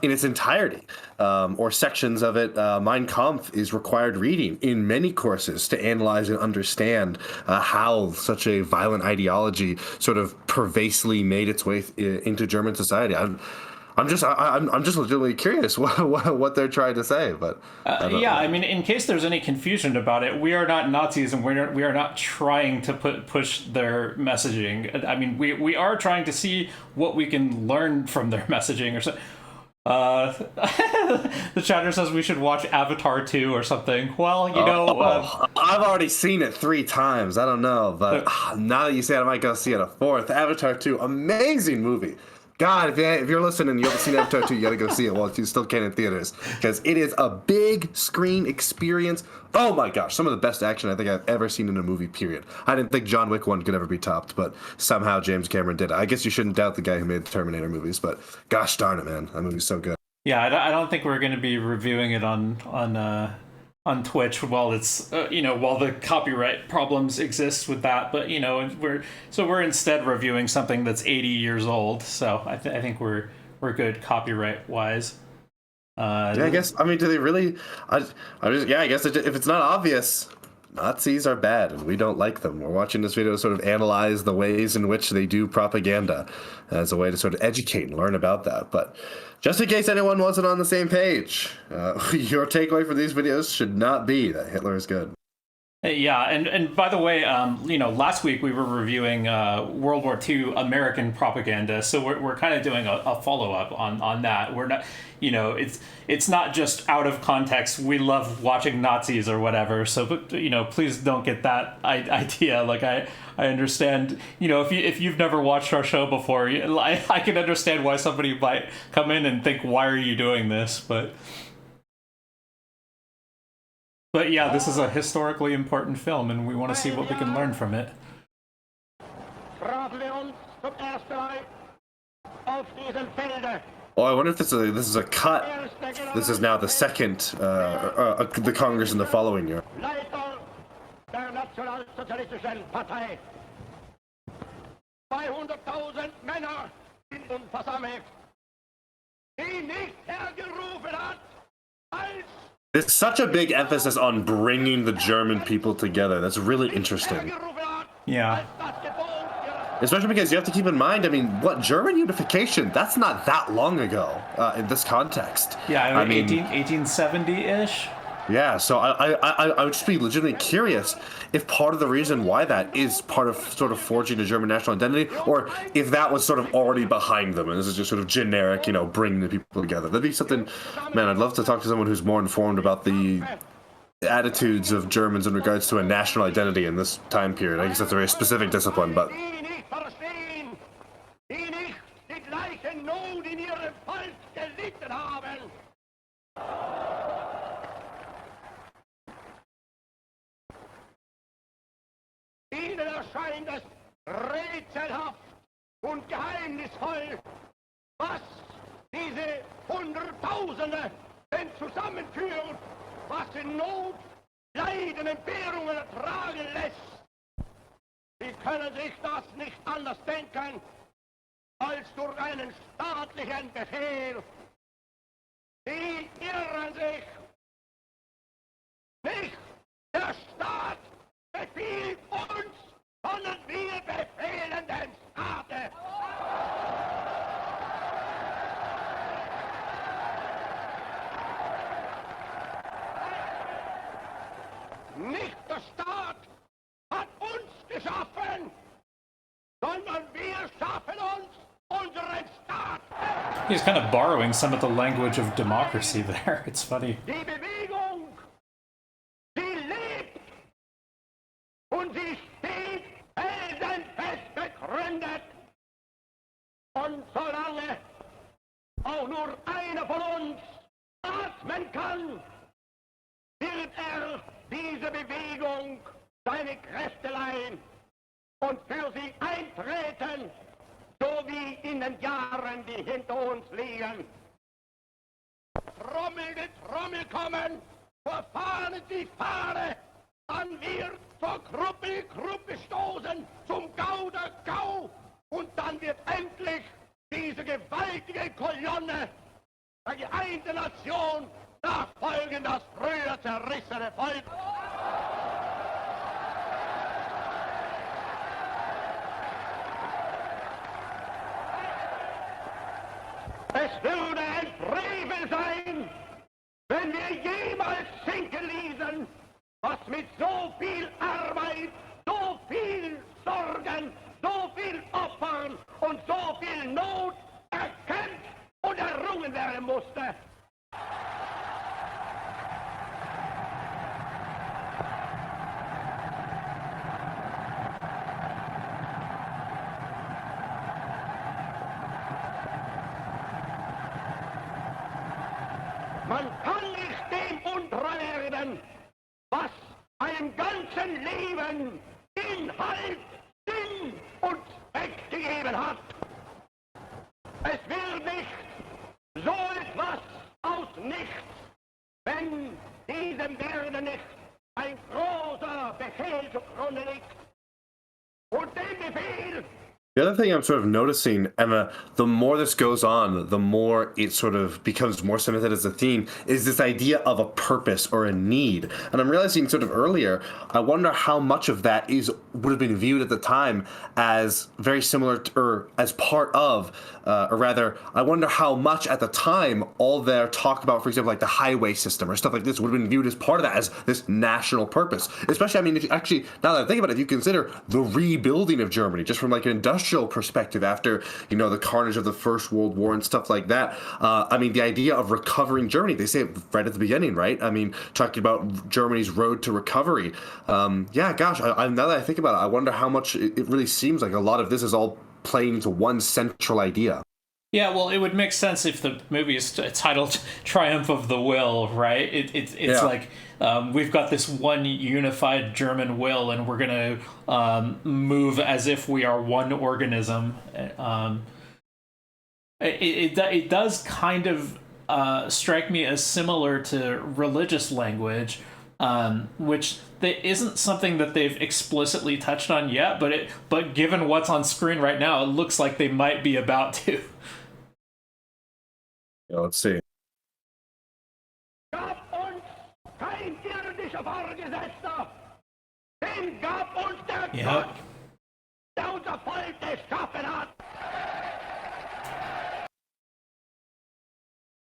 in its entirety, or sections of it. Mein Kampf is required reading in many courses to analyze and understand how such a violent ideology sort of pervasively made its way into German society. I'm just legitimately curious what they're trying to say, but I mean, in case there's any confusion about it, we are not Nazis, and we are not trying to push their messaging. I mean, we are trying to see what we can learn from their messaging or so. The chatter says we should watch Avatar 2 or something. Well, I've already seen it 3 times. I don't know, but now that you say it, I might go see it a 4th. Avatar 2, amazing movie. God, if you're listening and you haven't seen Avatar 2, you gotta go see it while you still can in theaters, because it is a big screen experience. Oh my gosh, some of the best action I think I've ever seen in a movie, period. I didn't think John Wick 1 could ever be topped, but somehow James Cameron did it. I guess you shouldn't doubt the guy who made the Terminator movies, but gosh darn it, man, that movie's so good. Yeah, I don't think we're going to be reviewing it on Twitch while it's while the copyright problems exist with that, but we're instead reviewing something that's 80 years old, so I think we're good copyright wise. I guess, I mean, do they really? I guess if it's not obvious, Nazis are bad and we don't like them. We're watching this video to sort of analyze the ways in which they do propaganda as a way to sort of educate and learn about that. But just in case anyone wasn't on the same page, your takeaway for these videos should not be that Hitler is good. Yeah, and by the way, last week we were reviewing World War II American propaganda, so we're kind of doing a follow up on that. We're not, it's not just out of context. We love watching Nazis or whatever. So, please don't get that idea. Like I understand, if you've never watched our show before, I can understand why somebody might come in and think, why are you doing this? But yeah, this is a historically important film, and we want to see what we can learn from it. Oh, I wonder if this is a cut. This is now the second the Congress in the following year. Nationalsozialistischen Partei. 200.000 Männer sind nun versammelt, die nicht hergerufen hat, als There's such a big emphasis on bringing the German people together. That's really interesting. hergerufen hat, Yeah. als das Gebot ihrer Especially because you have to keep in mind, I mean, what, German unification, that's not that long ago in this context. Yeah, I mean, 1870-ish. yeah, so I would just be legitimately curious if part of the reason why that is part of sort of forging a German national identity, or if that was sort of already behind them, and this is just sort of generic, you know, bringing the people together. That'd be something, man, I'd love to talk to someone who's more informed about the attitudes of Germans in regards to a national identity in this time period. I guess that's a very specific discipline, but die nicht verstehen, die nicht die gleiche Not in ihrem Volk gelitten haben. Ihnen erscheint es rätselhaft und geheimnisvoll, was diese Hunderttausende denn zusammenführt, was in Not, Leiden, Entbehrungen ertragen lässt. Sie können sich das nicht anders denken, als durch einen staatlichen Befehl. Sie irren sich. Nicht der Staat befiehlt uns, sondern wir befehlen den Staate. Nicht der Staat hat uns geschaffen, sondern wir schaffen uns unseren Staat. He's kind of borrowing some of the language of democracy there. It's funny. Die Bewegung, sie lebt und sie steht felsenfest begründet. Und solange auch nur einer von uns atmen kann, wird diese Bewegung seine Kräfte leihen und für sie eintreten, so wie in den Jahren, die hinter uns liegen. Trommel die Trommel kommen, vor Fahne die Fahne, dann wird zur Gruppe stoßen, zum Gau der Gau, und dann wird endlich diese gewaltige Kolonne der geeinten Nation nachfolgen, das früher zerrissene Volk. Es würde ein Frevel sein, wenn wir jemals sinken ließen, was mit so viel Arbeit, so viel Sorgen, so viel Opfern und so viel Not erkämpft und errungen werden musste. Man kann nicht dem untreu werden, was einem ganzen Leben Inhalt, Sinn und Zweck gegeben hat. Es wird nicht so etwas aus nichts, wenn diesem Werde nicht ein großer Befehl zugrunde liegt. Und den Befehl the other thing I'm sort of noticing, Emma, the more this goes on, the more it sort of becomes more cemented as a theme, is this idea of a purpose or a need. And I'm realizing sort of earlier, I wonder how much of that would have been viewed at the time as very similar to, or as part of, or rather, I wonder how much at the time all their talk about, for example, like the highway system or stuff like this would have been viewed as part of that, as this national purpose. Especially, I mean, if you actually, now that I think about it, if you consider the rebuilding of Germany, just from like an industrial perspective after, you know, the carnage of the First World War and stuff like that. I mean, the idea of recovering Germany, they say it right at the beginning, right? I mean, talking about Germany's road to recovery. Yeah, gosh, now that I think about it, I wonder how much it really seems like a lot of this is all playing into one central idea. Yeah, well, it would make sense if the movie is titled Triumph of the Will, right? It's like we've got this one unified German will, and we're going to move as if we are one organism. It does kind of strike me as similar to religious language, which isn't something that they've explicitly touched on yet, but given what's on screen right now, it looks like they might be about to. Yeah, let's see. Gab uns kein irdischer Vorgesetzter, den gab uns der Yep. Gott, der unser Volk geschaffen hat.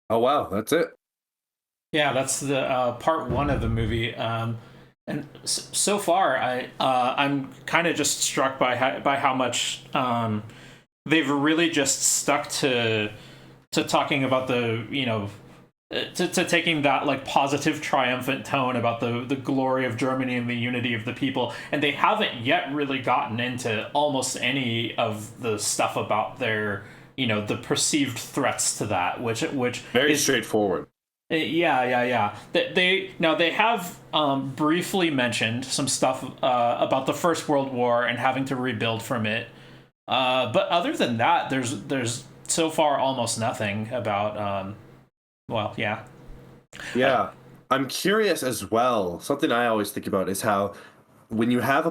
Oh wow, that's it. Yeah, that's the part one of the movie. And so far, I'm kind of just struck by how much they've really just stuck to talking about the, to taking that like positive triumphant tone about the glory of Germany and the unity of the people, and they haven't yet really gotten into almost any of the stuff about their, the perceived threats to that, which Very is straightforward. Yeah. They have briefly mentioned some stuff about the First World War and having to rebuild from it. But other than that, there's so far almost nothing about. Yeah. Yeah. I'm curious as well. Something I always think about is how when you have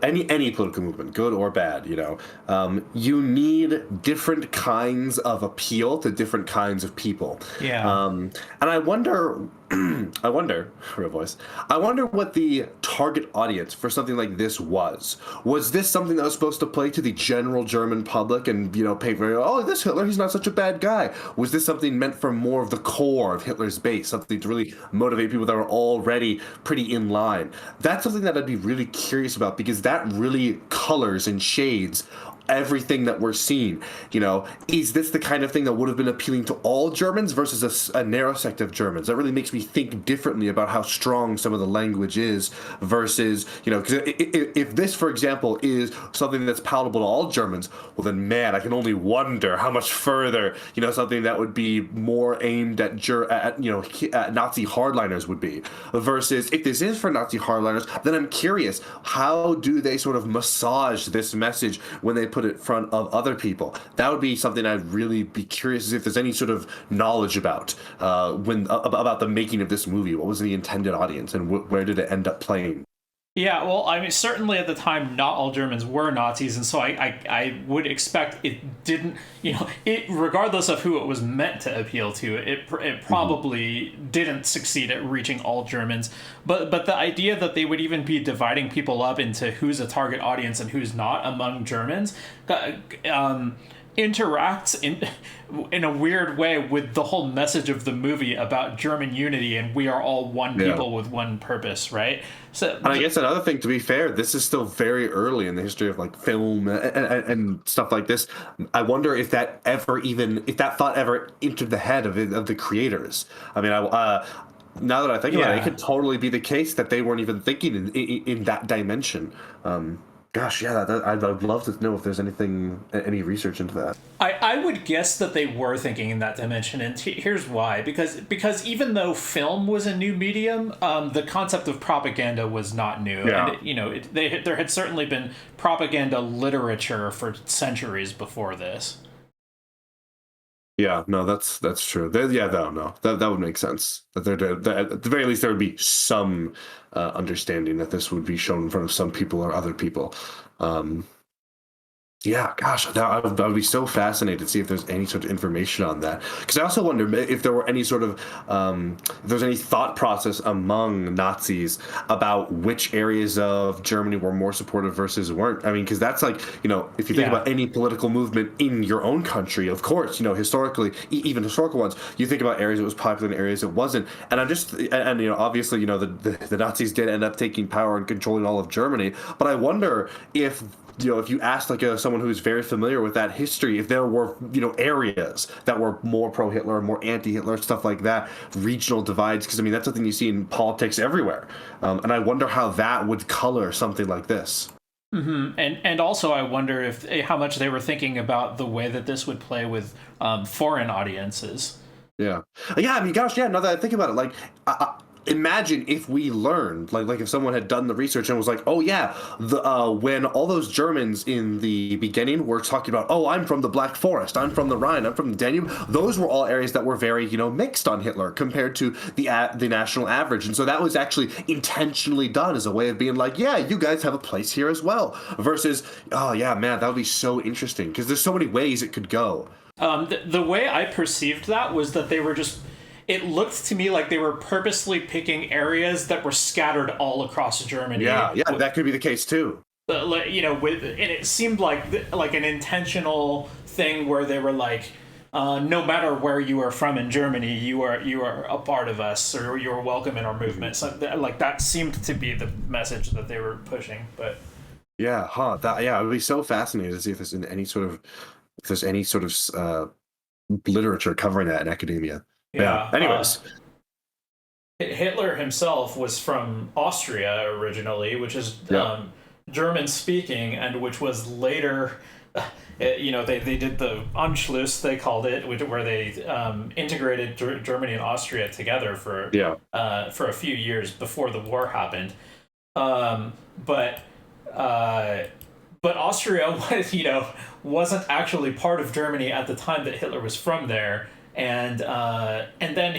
any political movement, good or bad, you need different kinds of appeal to different kinds of people. Yeah. And I wonder, real voice, I wonder what the target audience for something like this was. Was this something that was supposed to play to the general German public and, paint for, oh, this Hitler, he's not such a bad guy? Was this something meant for more of the core of Hitler's base, something to really motivate people that are already pretty in line? That's something that I'd be really curious about, because that really colors and shades everything that we're seeing. Is this the kind of thing that would have been appealing to all Germans versus a narrow sect of Germans? That really makes me think differently about how strong some of the language is versus, because if this, for example, is something that's palatable to all Germans, well then, man, I can only wonder how much further, something that would be more aimed at Nazi hardliners would be. Versus if this is for Nazi hardliners, then I'm curious, how do they sort of massage this message when they put it in front of other people? That would be something I'd really be curious as if there's any sort of knowledge about about the making of this movie. What was the intended audience, and where did it end up playing? Yeah, well, I mean, certainly at the time, not all Germans were Nazis, and so I would expect it didn't, regardless of who it was meant to appeal to, it probably didn't succeed at reaching all Germans. But the idea that they would even be dividing people up into who's a target audience and who's not among Germans, interacts in a weird way with the whole message of the movie about German unity and we are all one people with one purpose, right? So, and I guess another thing, to be fair, this is still very early in the history of like film and stuff like this. I wonder if that thought ever entered the head of the creators. I mean, now that I think about it, it could totally be the case that they weren't even thinking in that dimension. Gosh, yeah, I'd love to know if there's any research into that. I would guess that they were thinking in that dimension, and here's why. Because even though film was a new medium, the concept of propaganda was not new. Yeah. And, there had certainly been propaganda literature for centuries before this. Yeah, no, that's true. That would make sense. That at the very least there would be some understanding that this would be shown in front of some people or other people. Yeah, gosh, I would be so fascinated to see if there's any sort of information on that. Because I also wonder if there were any sort of, if there's any thought process among Nazis about which areas of Germany were more supportive versus weren't. I mean, because that's like, if you think about any political movement in your own country, of course, historically, even historical ones, you think about areas that was popular and areas it wasn't. And obviously, the Nazis did end up taking power and controlling all of Germany. But I wonder if you asked like someone who's very familiar with that history, if there were, areas that were more pro-Hitler, more anti-Hitler, stuff like that, regional divides, because I mean, that's something you see in politics everywhere. And I wonder how that would color something like this. Mm-hmm. And also I wonder how much they were thinking about the way that this would play with foreign audiences. Yeah. I mean, gosh, yeah, now that I think about it, like, imagine if we learned, like if someone had done the research and was like, oh yeah, when all those Germans in the beginning were talking about, oh, I'm from the Black Forest, I'm from the Rhine, I'm from the Danube, those were all areas that were very, mixed on Hitler compared to the national average. And so that was actually intentionally done as a way of being like, yeah, you guys have a place here as well, versus, oh yeah, man, that would be so interesting, because there's so many ways it could go. The way I perceived that was that they were just, it looked to me like they were purposely picking areas that were scattered all across Germany. Yeah, that could be the case too. And it seemed like an intentional thing where they were like, no matter where you are from in Germany, you are a part of us, or you are welcome in our movement. So that seemed to be the message that they were pushing. But yeah, it would be so fascinating to see if there's any sort of literature covering that in academia. Yeah. Anyways, Hitler himself was from Austria originally, which is German speaking, and which was later, they did the Anschluss, they called it, where they integrated Germany and Austria together for a few years before the war happened. But Austria, wasn't actually part of Germany at the time that Hitler was from there. And then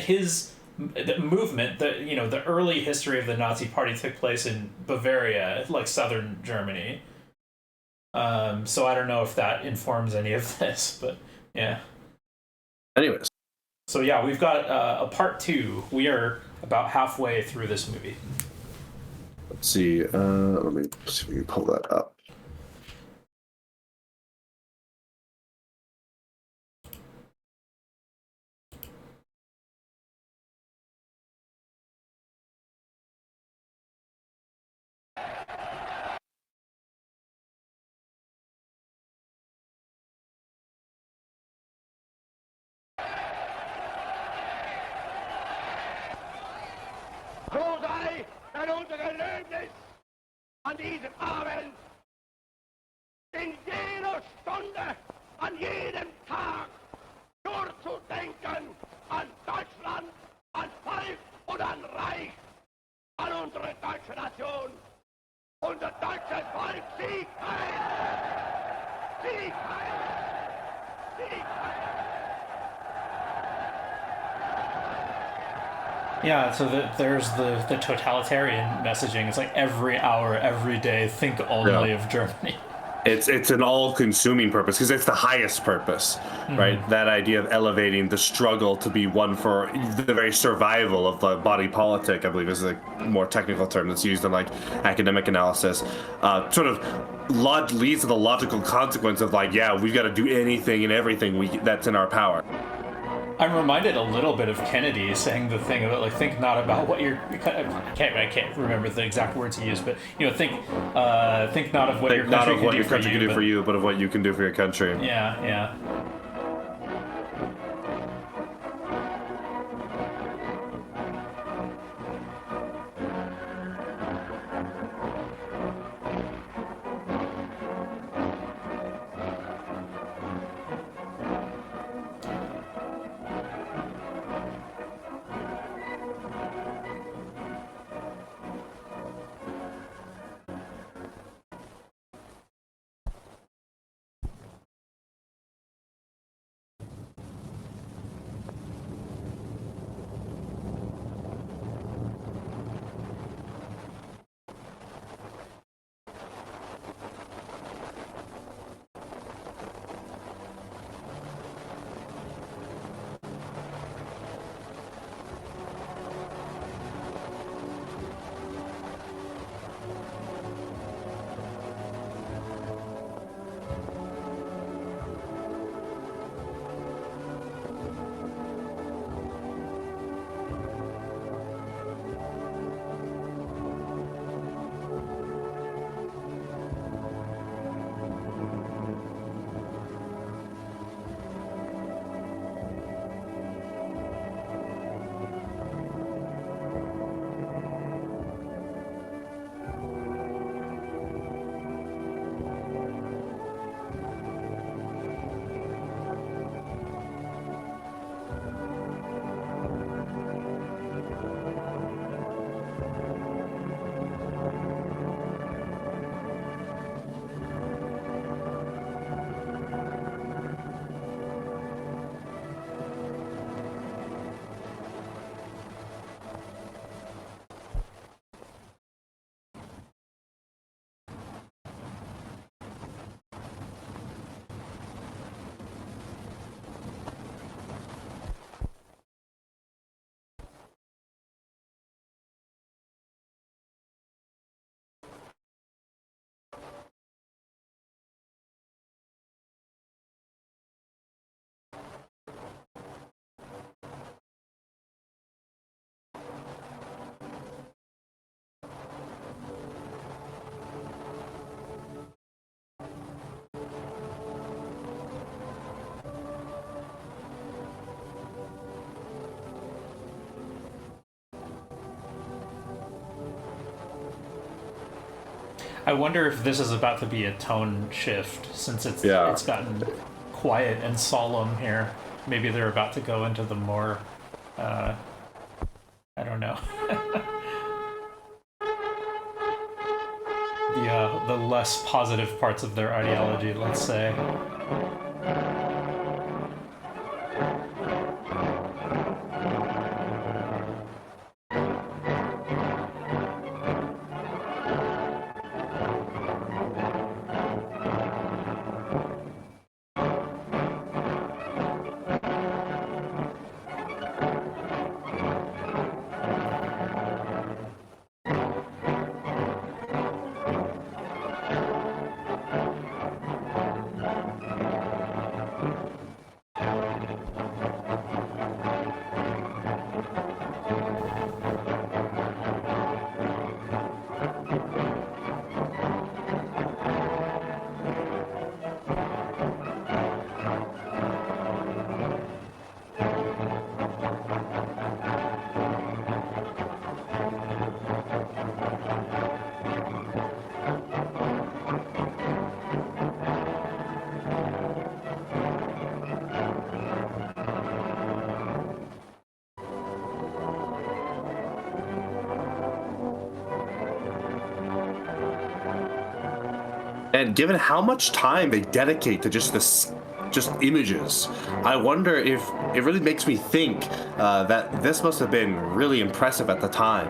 the movement, the early history of the Nazi Party took place in Bavaria, like southern Germany. So I don't know if that informs any of this, but yeah. Anyways. So yeah, we've got a part 2. We are about halfway through this movie. Let's see. Let me see if we can pull that up. So sei dann unser Gelöbnis an diesem Abend, in jeder Stunde, an jedem Tag, nur zu denken an Deutschland, an Volk und an Reich, an unsere deutsche Nation. Unser deutsches Volk siegt heil! Sieg heil! Sieg heil! Yeah, so there's the totalitarian messaging. It's like every hour, every day, think only of Germany. It's an all-consuming purpose, because it's the highest purpose, right? That idea of elevating the struggle to be one for the very survival of the body politic, I believe, is a more technical term that's used in academic analysis. Sort of leads to the logical consequence of we've got to do anything and everything that's in our power. I'm reminded a little bit of Kennedy saying the thing about think not about what you're. I can't remember the exact words he used, but think not of what your country can do for you, but of what you can do for your country. Yeah. I wonder if this is about to be a tone shift since it's gotten quiet and solemn here. Maybe they're about to go into the more, I don't know, the less positive parts of their ideology, let's say. And given how much time they dedicate to just images, I wonder if it really makes me think that this must have been really impressive at the time.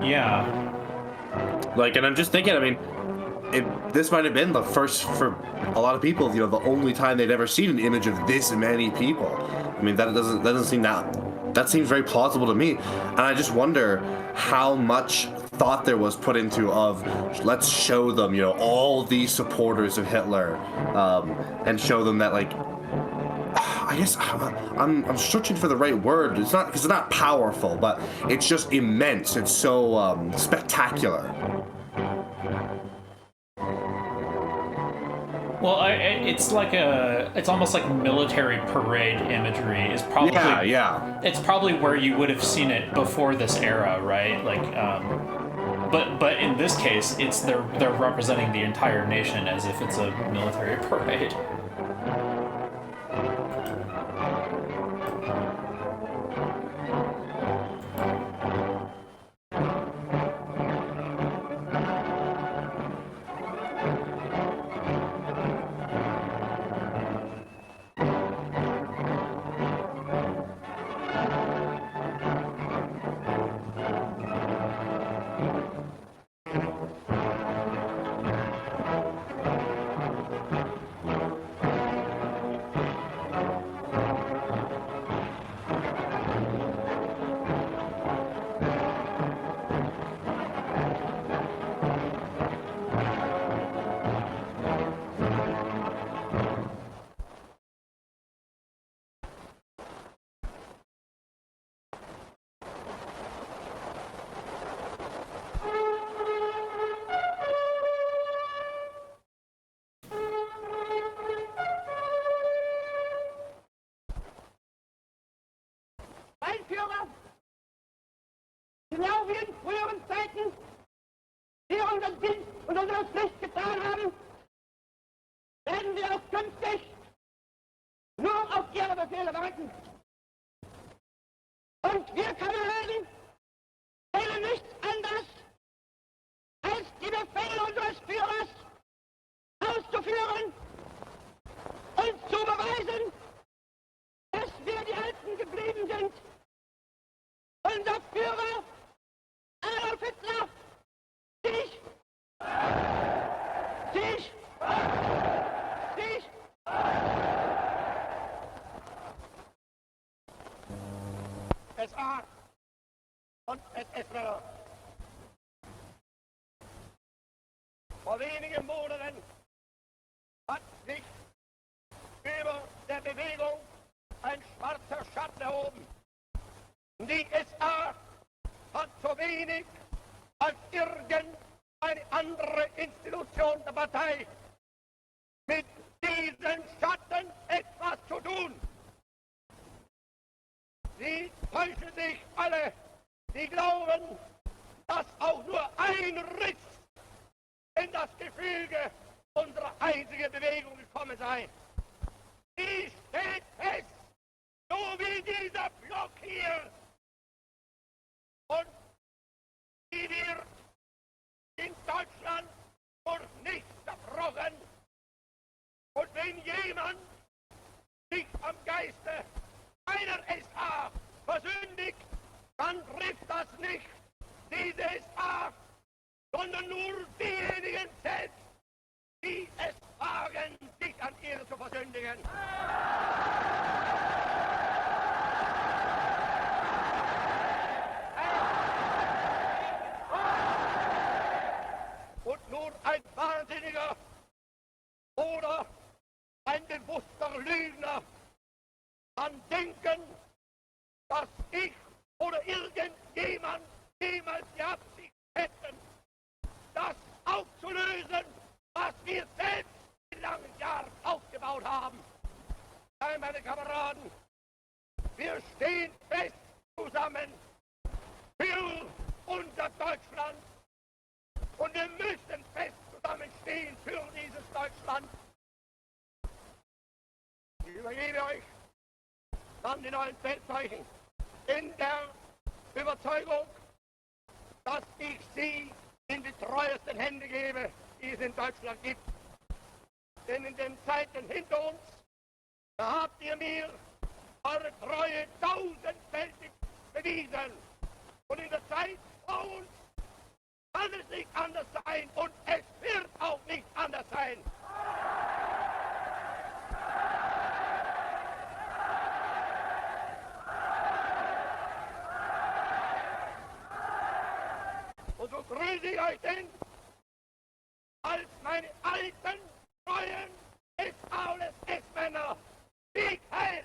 Yeah. Like, and I'm just thinking, I mean, this might have been the first, for a lot of people, the only time they'd ever seen an image of this many people. I mean, that doesn't seem that seems very plausible to me. And I just wonder how much thought there was put into of, let's show them, all these supporters of Hitler, and show them that, like, I guess I'm searching for the right word. It's not, because it's not powerful, but it's just immense. It's so spectacular. Well, it's almost like military parade imagery is probably It's probably where you would have seen it before this era, right? Like, but in this case, they're representing the entire nation as if it's a military parade. Genau wie in früheren Zeiten wir unseren Dienst und unsere Pflicht getan haben, werden wir auch künftig nur auf Ihre Befehle warten. Und wir Kameraden wählen nichts anderes, als die Befehle unseres Führers auszuführen und zu beweisen, dass wir die Alten geblieben sind. Unser Führer Adolf Hitler sich SA und SS-Männer. Vor wenigen Monaten hat sich über der Bewegung ein schwarzer Schatten erhoben. Die SA hat so wenig als irgendeine andere Institution der Partei mit diesen Schatten etwas zu tun. Sie täuschen sich alle, die glauben, dass auch nur ein Riss in das Gefüge unserer einzigen Bewegung gekommen sein. Die steht fest, so wie dieser Block hier. Und die wird in Deutschland durch nichts zerbrochen. Und wenn jemand sich am Geiste einer SA versündigt, dann trifft das nicht diese SA, sondern nur diejenigen selbst, die es wagen, sich an ihr zu versündigen. Und nur ein Wahnsinniger oder ein bewusster Lügner kann denken, dass ich oder irgendjemand jemals die Absicht hätten, das aufzulösen, was wir selbst in langen Jahren aufgebaut haben. Nein, meine Kameraden, wir stehen fest zusammen für unser Deutschland und wir müssen fest zusammenstehen für dieses Deutschland. Ich übergebe euch dann die neuen Feldzeichen in der Überzeugung, dass ich sie in die treuesten Hände gebe, die es in Deutschland gibt. Denn in den Zeiten hinter uns, da habt ihr mir eure Treue tausendfältig bewiesen. Und in der Zeit vor uns kann es nicht anders sein und es wird auch nicht anders sein. Und so grüße ich euch denn als meine alten, treuen S-Aules S-Männer. Sieg heil!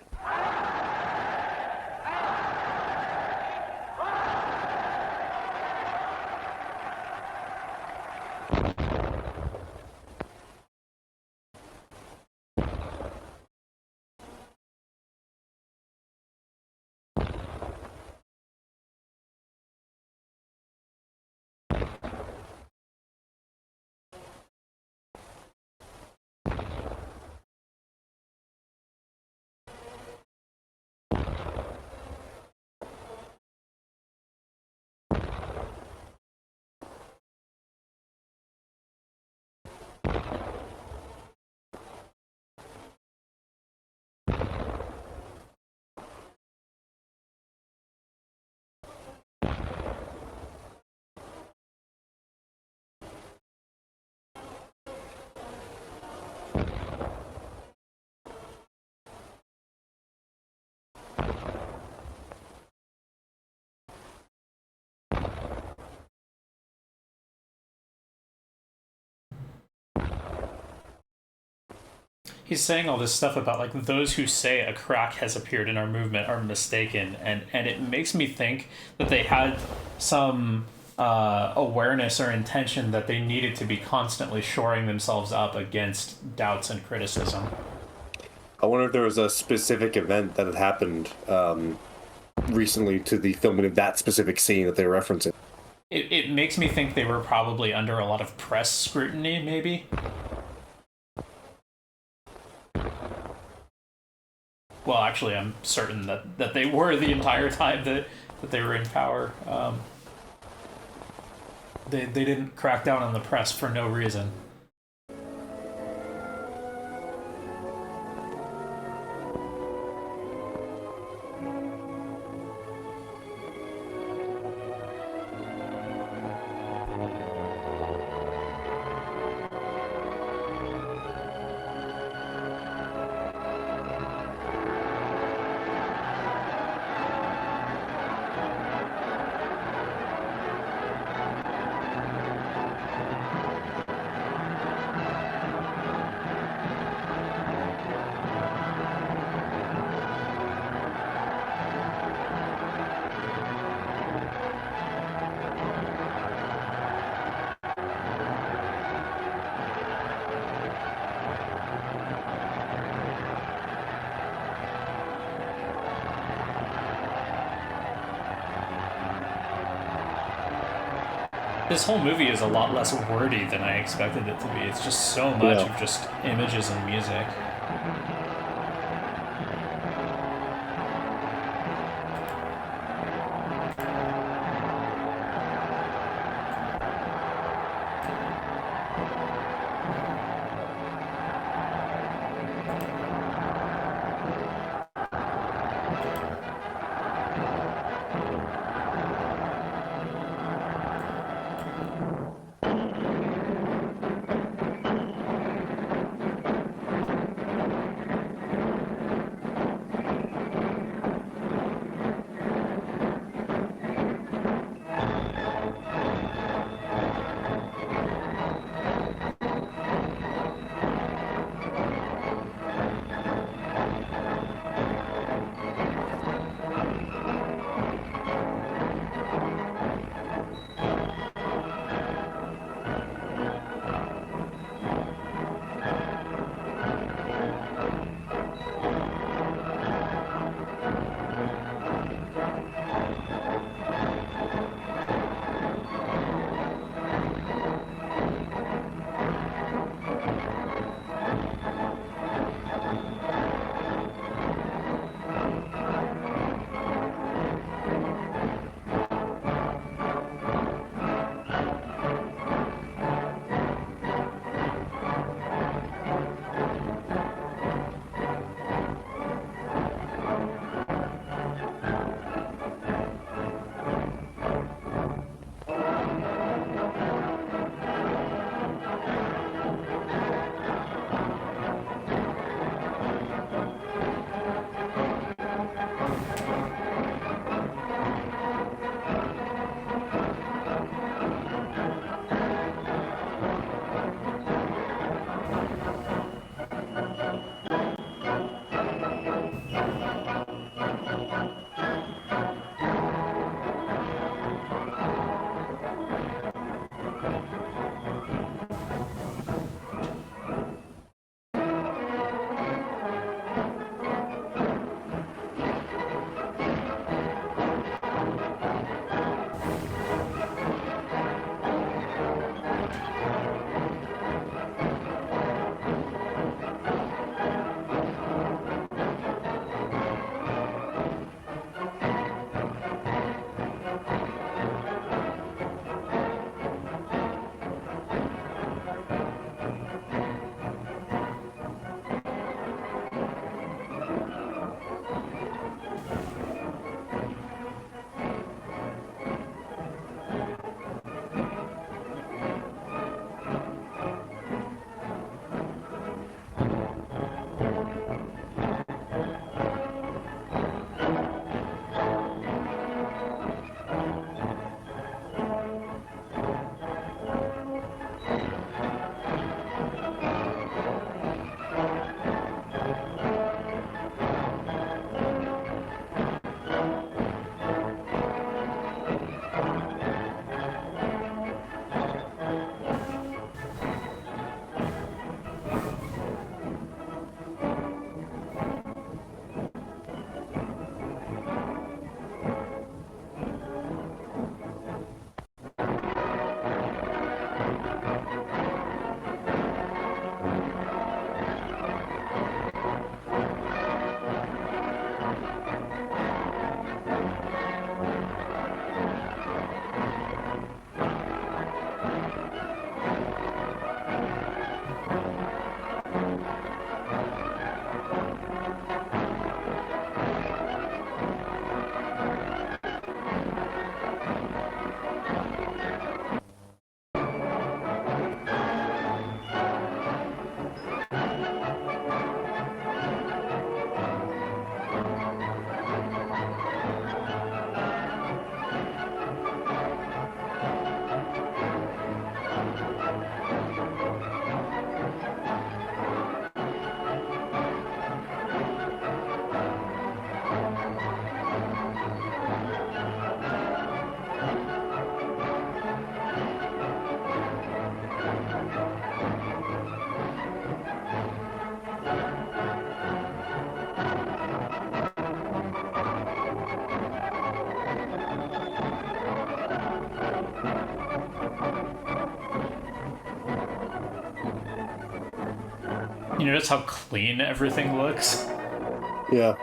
He's saying all this stuff about like those who say a crack has appeared in our movement are mistaken, and it makes me think that they had some awareness or intention that they needed to be constantly shoring themselves up against doubts and criticism. I wonder if there was a specific event that had happened recently to the filming of that specific scene that they were referencing. It makes me think they were probably under a lot of press scrutiny, maybe. Well, actually, I'm certain that they were the entire time that they were in power. They didn't crack down on the press for no reason. This whole movie is a lot less wordy than I expected it to be. It's just so much of just images and music. you notice how clean everything looks? Yeah.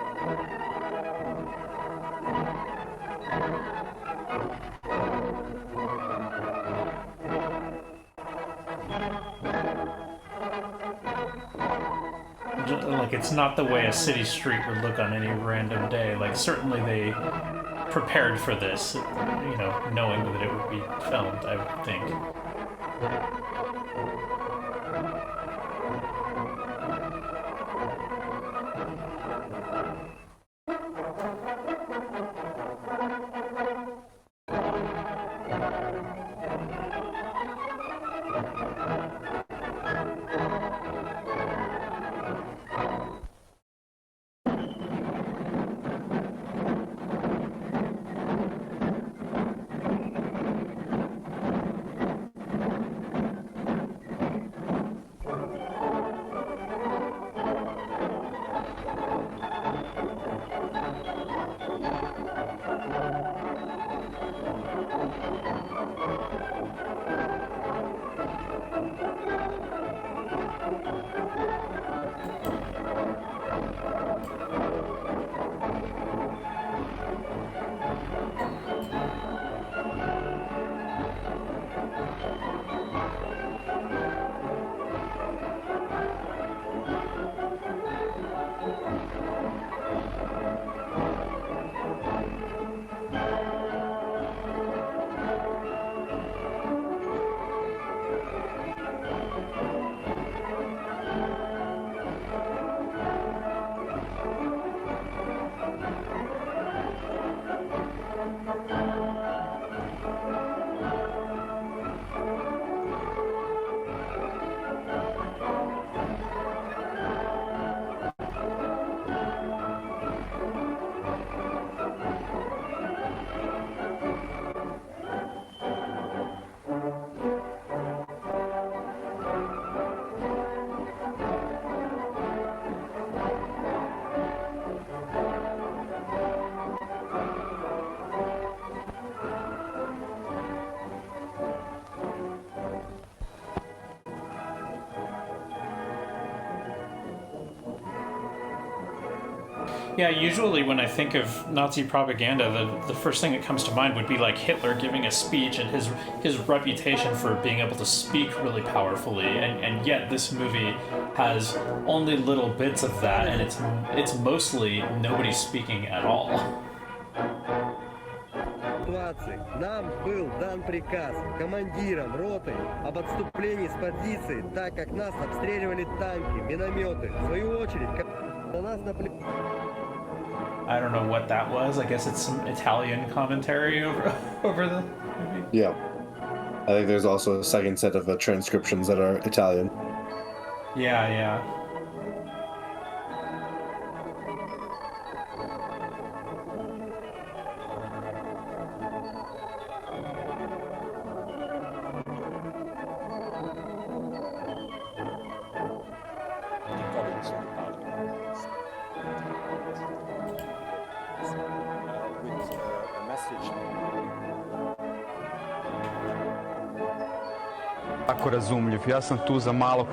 Like, it's not the way a city street would look on any random day. Like, certainly they prepared for this, you know, knowing that it would be filmed, I would think. Yeah, usually when I think of Nazi propaganda, the first thing that comes to mind would be like Hitler giving a speech and his reputation for being able to speak really powerfully, and yet this movie has only little bits of that, and it's mostly nobody speaking at all. Нам был дан приказ командирам роты об отступлении с позиции, так как нас обстреливали танки, минометы. В свою очередь, на нас I don't know what that was. I guess it's some Italian commentary over the movie. Yeah. I think there's also a second set of transcriptions that are Italian. Yeah, yeah. Tako razumljiv. Ja sam tu za malo.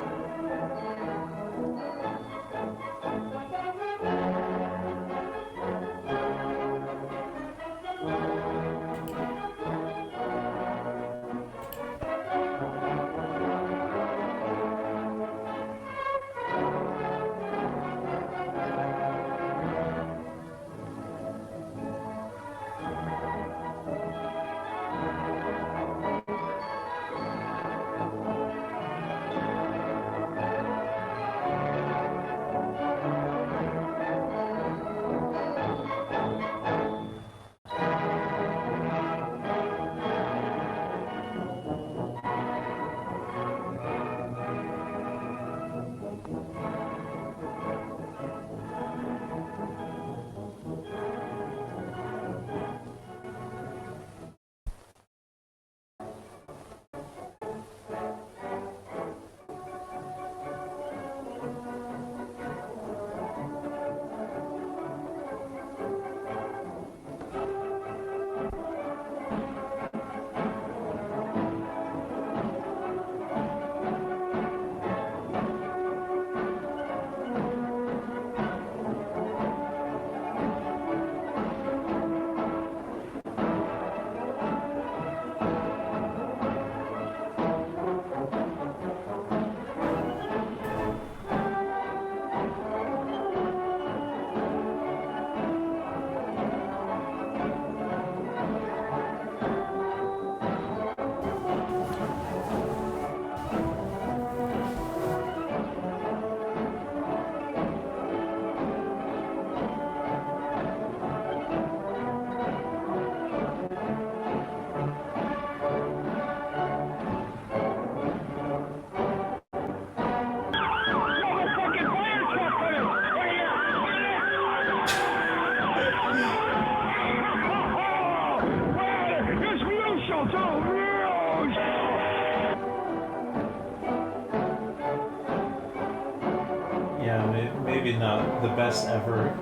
Yeah, maybe not the best ever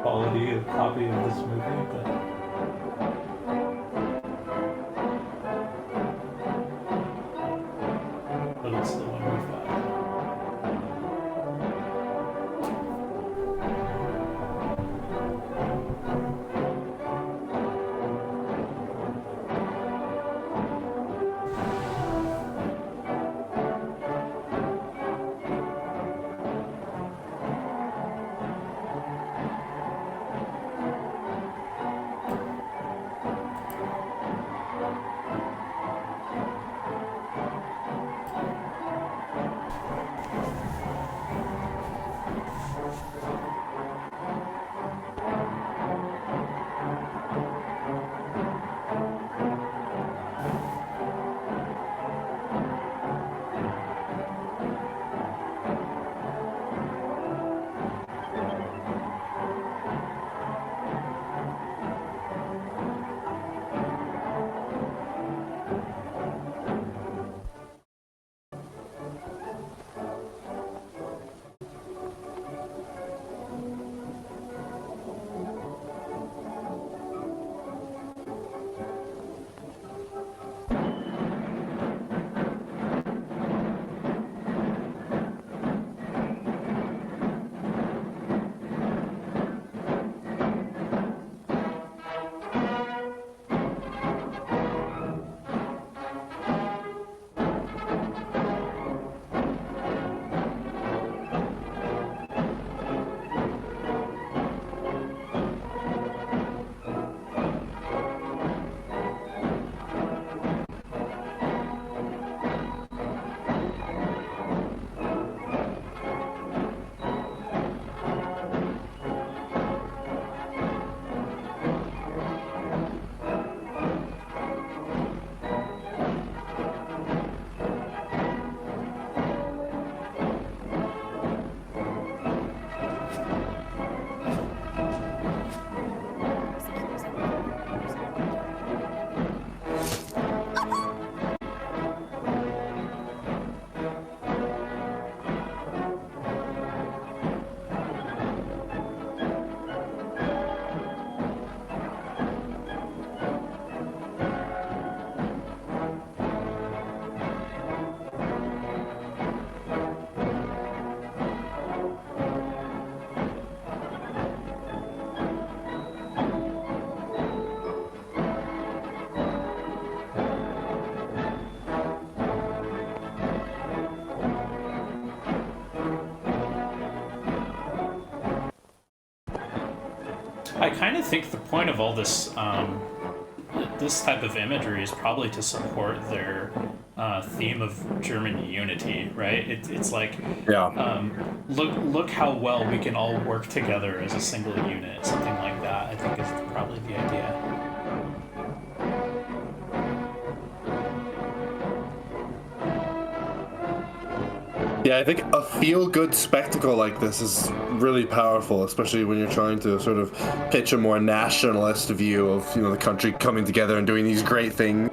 quality of copy of this movie, but it's the one we've got. I kind of think the point of all this this type of imagery is probably to support their theme of German unity, right? It's like, look how well we can all work together as a single unit, something like that. I think is probably the idea. Yeah, I think a feel-good spectacle like this is really powerful, especially when you're trying to sort of pitch a more nationalist view of, the country coming together and doing these great things.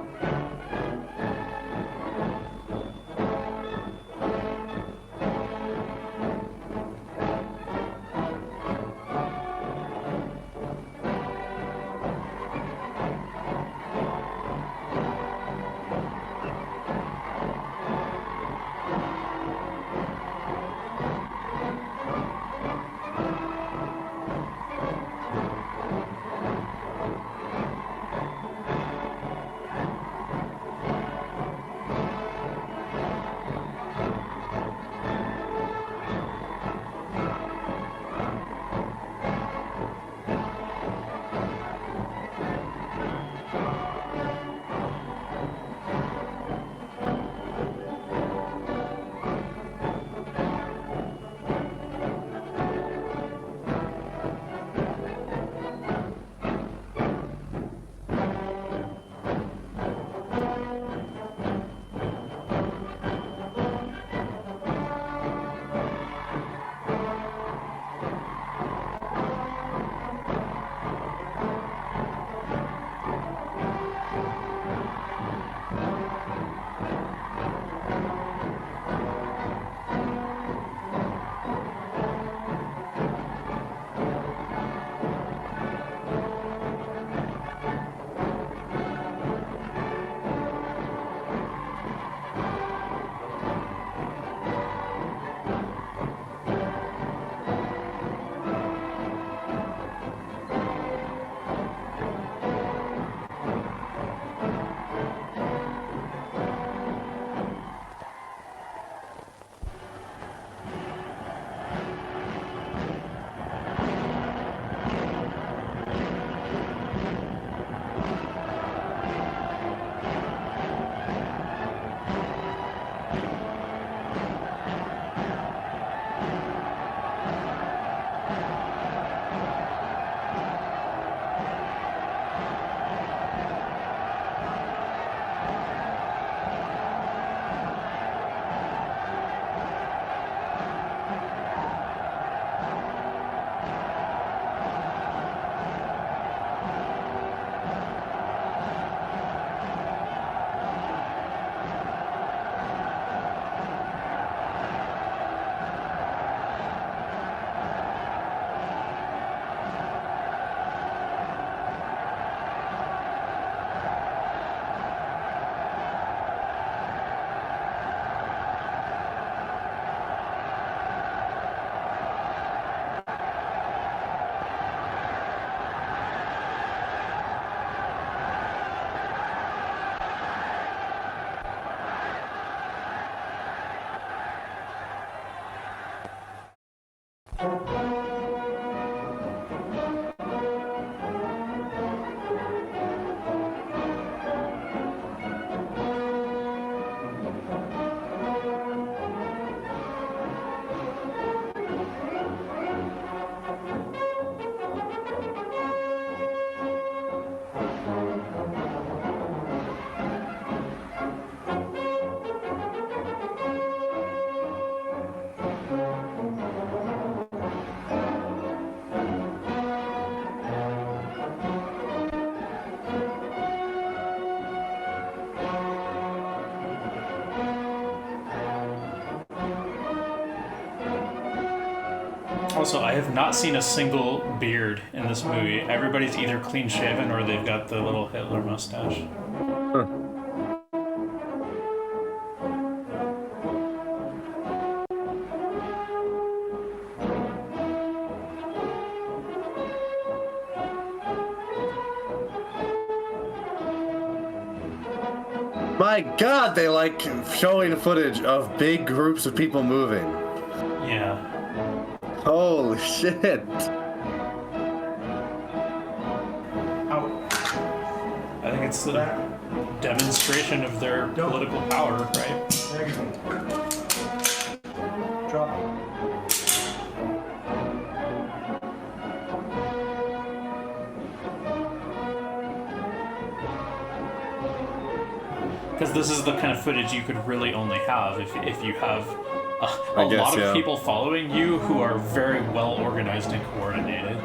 Also, I have not seen a single beard in this movie. Everybody's either clean shaven or they've got the little Hitler mustache. My God, they like showing footage of big groups of people moving. Yeah. Holy shit. I think it's the demonstration of their political power, right? Drop. Because this is the kind of footage you could really only have if you have a lot of people following you who are very well organized and coordinated.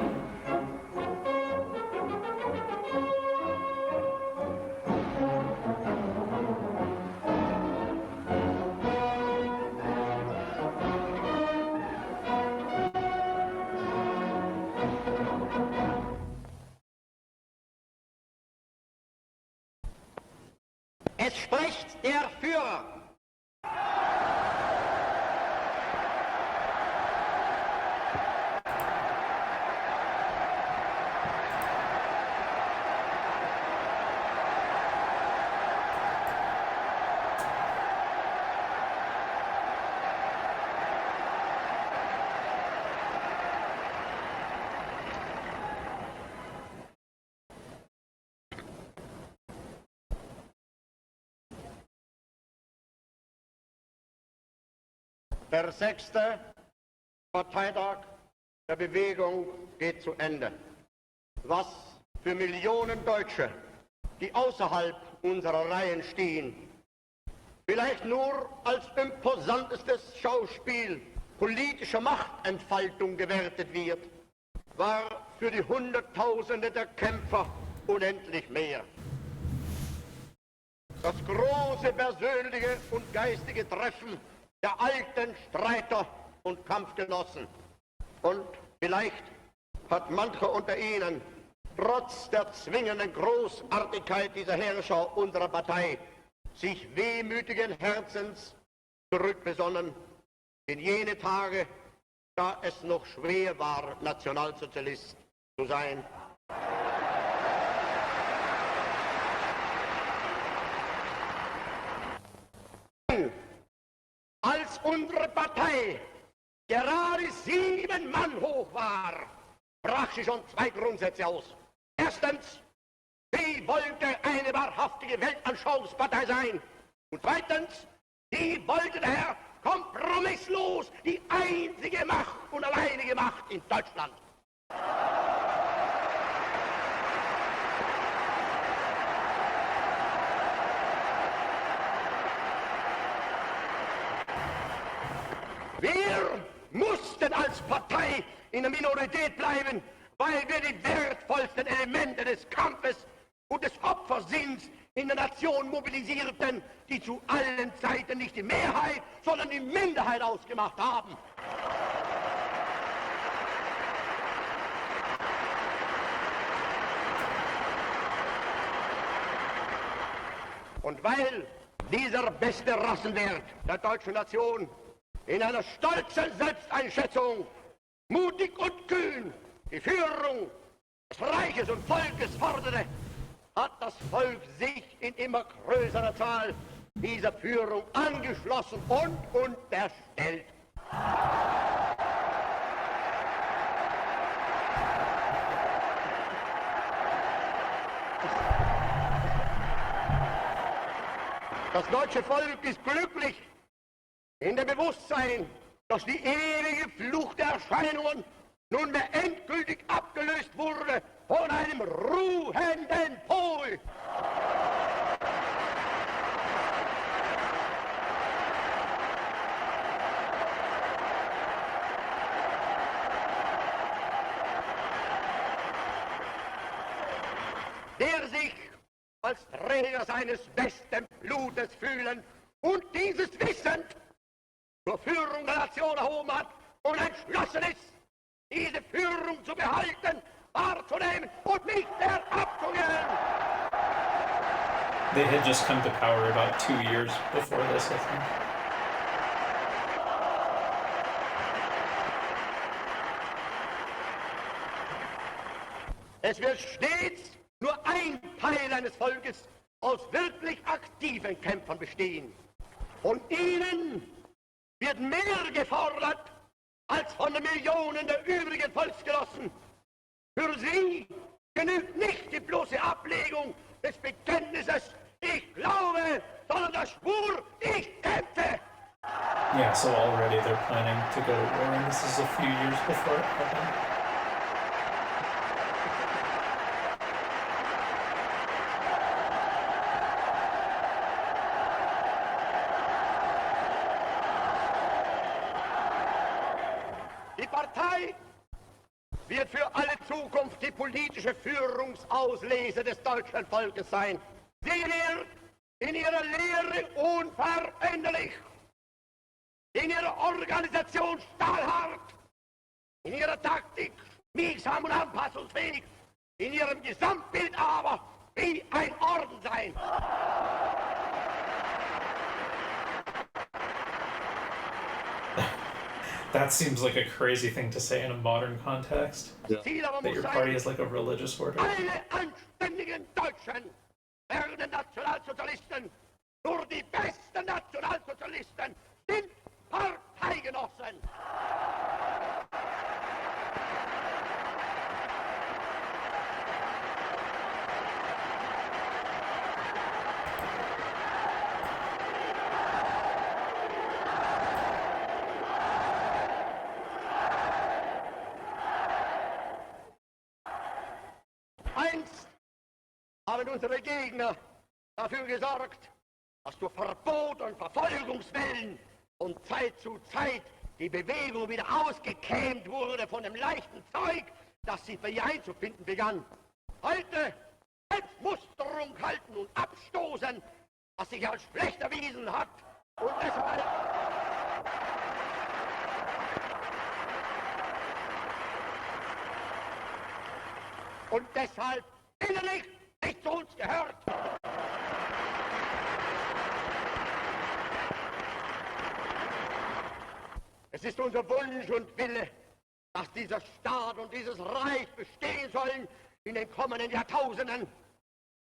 Es spricht der Führer. Der 6. Parteitag der Bewegung geht zu Ende. Was für Millionen Deutsche, die außerhalb unserer Reihen stehen, vielleicht nur als imposantestes Schauspiel politischer Machtentfaltung gewertet wird, war für die Hunderttausende der Kämpfer unendlich mehr. Das große persönliche und geistige Treffen der alten Streiter und Kampfgenossen. Und vielleicht hat mancher unter ihnen trotz der zwingenden Großartigkeit dieser Herrscher unserer Partei sich wehmütigen Herzens zurückbesonnen in jene Tage, da es noch schwer war, Nationalsozialist zu sein. Als unsere Partei gerade 7 Mann hoch war, brach sie schon 2 Grundsätze aus. Erstens, sie wollte eine wahrhaftige Weltanschauungspartei sein. Und zweitens, sie wollte daher kompromisslos die einzige Macht und alleinige Macht in Deutschland. Wir mussten als Partei in der Minorität bleiben, weil wir die wertvollsten Elemente des Kampfes und des Opfersinns in der Nation mobilisierten, die zu allen Zeiten nicht die Mehrheit, sondern die Minderheit ausgemacht haben. Und weil dieser beste Rassenwert der deutschen Nation in einer stolzen Selbsteinschätzung, mutig und kühn die Führung des Reiches und Volkes forderte, hat das Volk sich in immer größerer Zahl dieser Führung angeschlossen und unterstellt. Das deutsche Volk ist glücklich in dem Bewusstsein, dass die ewige Flucht der Erscheinungen nunmehr endgültig abgelöst wurde von einem ruhenden Pol. Der sich als Träger seines besten Blutes fühlen und dieses wissend zur Führung der Nation erhoben hat und entschlossen ist, diese Führung zu behalten, wahrzunehmen und nicht mehr abzugehen. They had just come to power about 2 years before this, I think. Es wird stets nur ein Teil eines Volkes aus wirklich aktiven Kämpfern bestehen. Von ihnen wird mehr gefordert als von den Millionen der übrigen Volksgenossen. Für sie genügt nicht die bloße Ablegung des Bekenntnisses, ich glaube, sondern der Schwur, ich kämpfe. Yeah, so already they're planning to go to war, and this is a few years before it happened. Die Partei wird für alle Zukunft die politische Führungsauslese des deutschen Volkes sein. Sie wird in ihrer Lehre unveränderlich, in ihrer Organisation stahlhart, in ihrer Taktik schmiegsam und anpassungsfähig, in ihrem Gesamtbild aber wie ein Orden sein. That seems like a crazy thing to say in a modern context. Ziel aber That muss your sein, party is like a religious order. alle anständigen Deutschen werden Nationalsozialisten. Nur die besten Nationalsozialisten sind Parteigenossen. Einst haben unsere Gegner dafür gesorgt, dass durch Verbot und Verfolgungswellen von Zeit zu Zeit die Bewegung wieder ausgekämmt wurde von dem leichten Zeug, das sie für ihr einzufinden begann. Heute Selbstmusterung halten und abstoßen, was sich als schlecht erwiesen hat und deshalb innerlich nicht zu uns gehört. Es ist unser Wunsch und Wille, dass dieser Staat und dieses Reich bestehen sollen in den kommenden Jahrtausenden.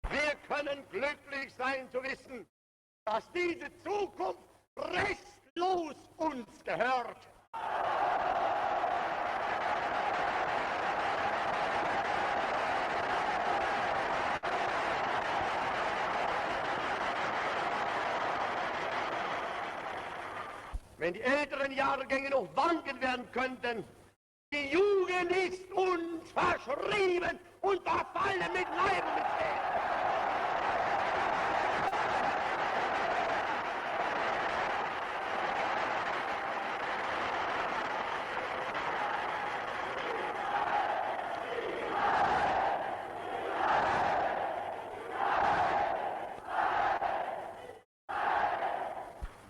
Wir können glücklich sein zu wissen, dass diese Zukunft restlos uns gehört. Wenn die älteren Jahrgänge noch wanken werden könnten, die Jugend ist uns verschrieben und verfallen mit Leib und mit Seele.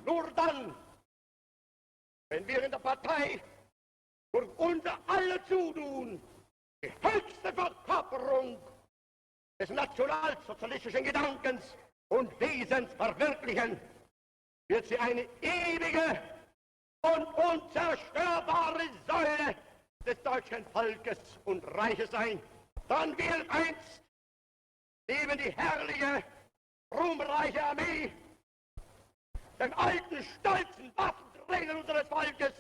Nur dann, wenn wir in der Partei durch unser aller Zutun die höchste Verkörperung des nationalsozialistischen Gedankens und Wesens verwirklichen, wird sie eine ewige und unzerstörbare Säule des deutschen Volkes und Reiches sein. Dann wird einst eben die herrliche, ruhmreiche Armee den alten, stolzen Waffenträgern unseres Volkes,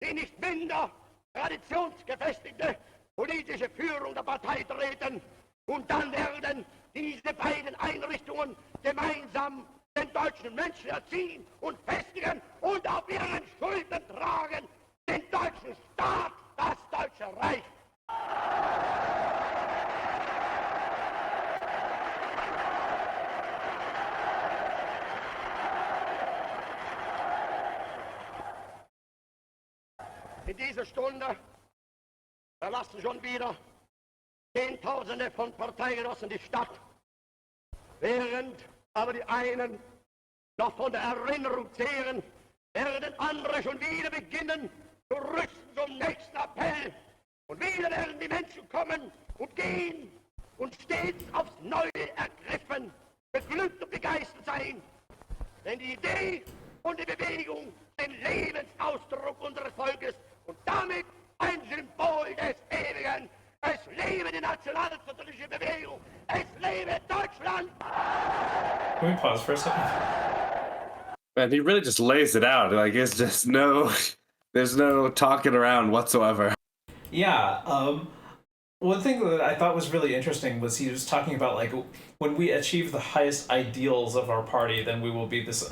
die nicht minder traditionsgefestigte politische Führung der Partei treten. Und dann werden diese beiden Einrichtungen gemeinsam den deutschen Menschen erziehen und festigen und auf ihren Schultern tragen den deutschen Staat, das Deutsche Reich. In dieser Stunde verlassen schon wieder Zehntausende von Parteigenossen die Stadt, während aber die einen noch von der Erinnerung zehren, werden andere schon wieder beginnen zu rüsten zum nächsten Appell, Und wieder werden die Menschen kommen und gehen und stets aufs Neue ergriffen, beglückt und begeistert sein. Denn die Idee und die Bewegung sind Lebensausdruck unseres Volkes und damit ein Symbol des Ewigen. Es lebe die nationalsozialistische Bewegung! Es lebe Deutschland! Can we pause for a second? Man, he really just lays it out. Like, it's just there's no talking around whatsoever. Yeah. One thing that I thought was really interesting was he was talking about, like, when we achieve the highest ideals of our party, then we will be this,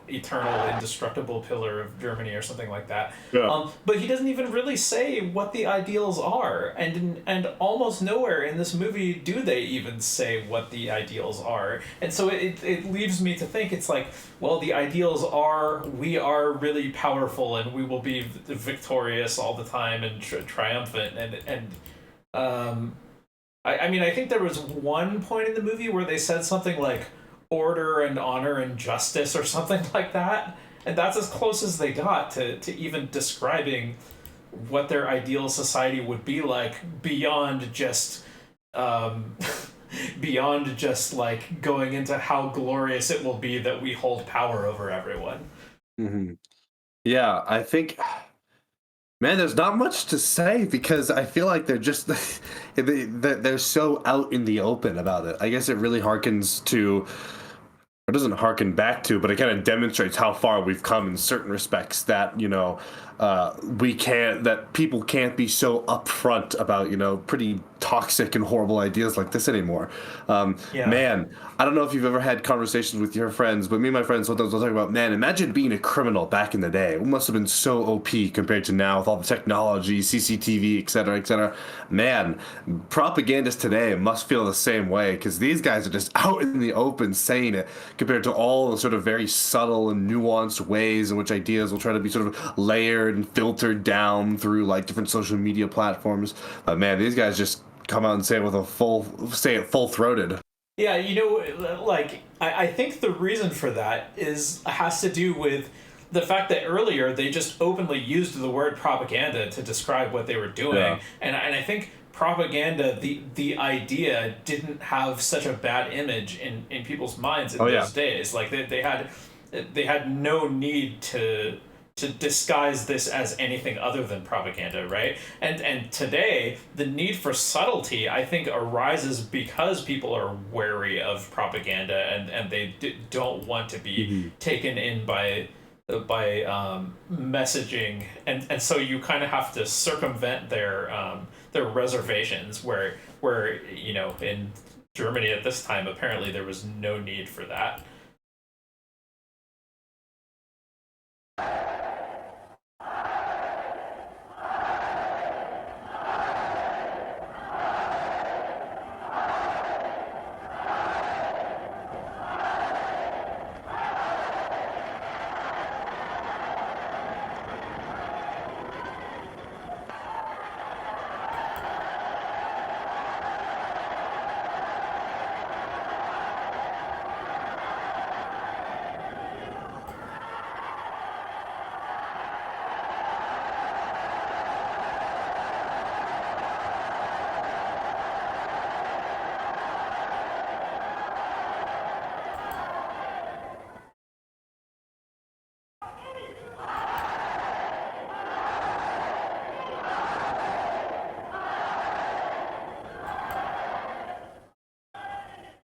eternal, indestructible pillar of Germany or something like that. Yeah. But he doesn't even really say what the ideals are, and almost nowhere in this movie do they even say what the ideals are. And so it leaves me to think it's like, well, the ideals are we are really powerful and we will be victorious all the time and triumphant and. I mean, I think there was one point in the movie where they said something like order and honor and justice or something like that, and that's as close as they got to even describing what their ideal society would be like beyond just beyond just like going into how glorious it will be that we hold power over everyone. Mm-hmm. Yeah, I think. Man, there's not much to say because I feel like they're just they're so out in the open about it. I guess it really harkens to, or doesn't harken back to, but it kind of demonstrates how far we've come in certain respects. That that people can't be so upfront about pretty toxic and horrible ideas like this anymore. Man, I don't know if you've ever had conversations with your friends, but me and my friends sometimes will talk about, man, imagine being a criminal back in the day. It must have been so OP compared to now with all the technology, CCTV, et cetera, et cetera. Man, propagandists today must feel the same way because these guys are just out in the open saying it compared to all the sort of very subtle and nuanced ways in which ideas will try to be sort of layered and filtered down through like different social media platforms. Man, these guys just come out and say it full-throated. Yeah, I think the reason for that has to do with the fact that earlier they just openly used the word propaganda to describe what they were doing. Yeah. And I think propaganda, the idea, didn't have such a bad image in people's minds in those days. Like they had no need to disguise this as anything other than propaganda, right? And today, the need for subtlety, I think, arises because people are wary of propaganda and they don't want to be taken in by messaging, and so you kind of have to circumvent their reservations. Where in Germany at this time, apparently there was no need for that.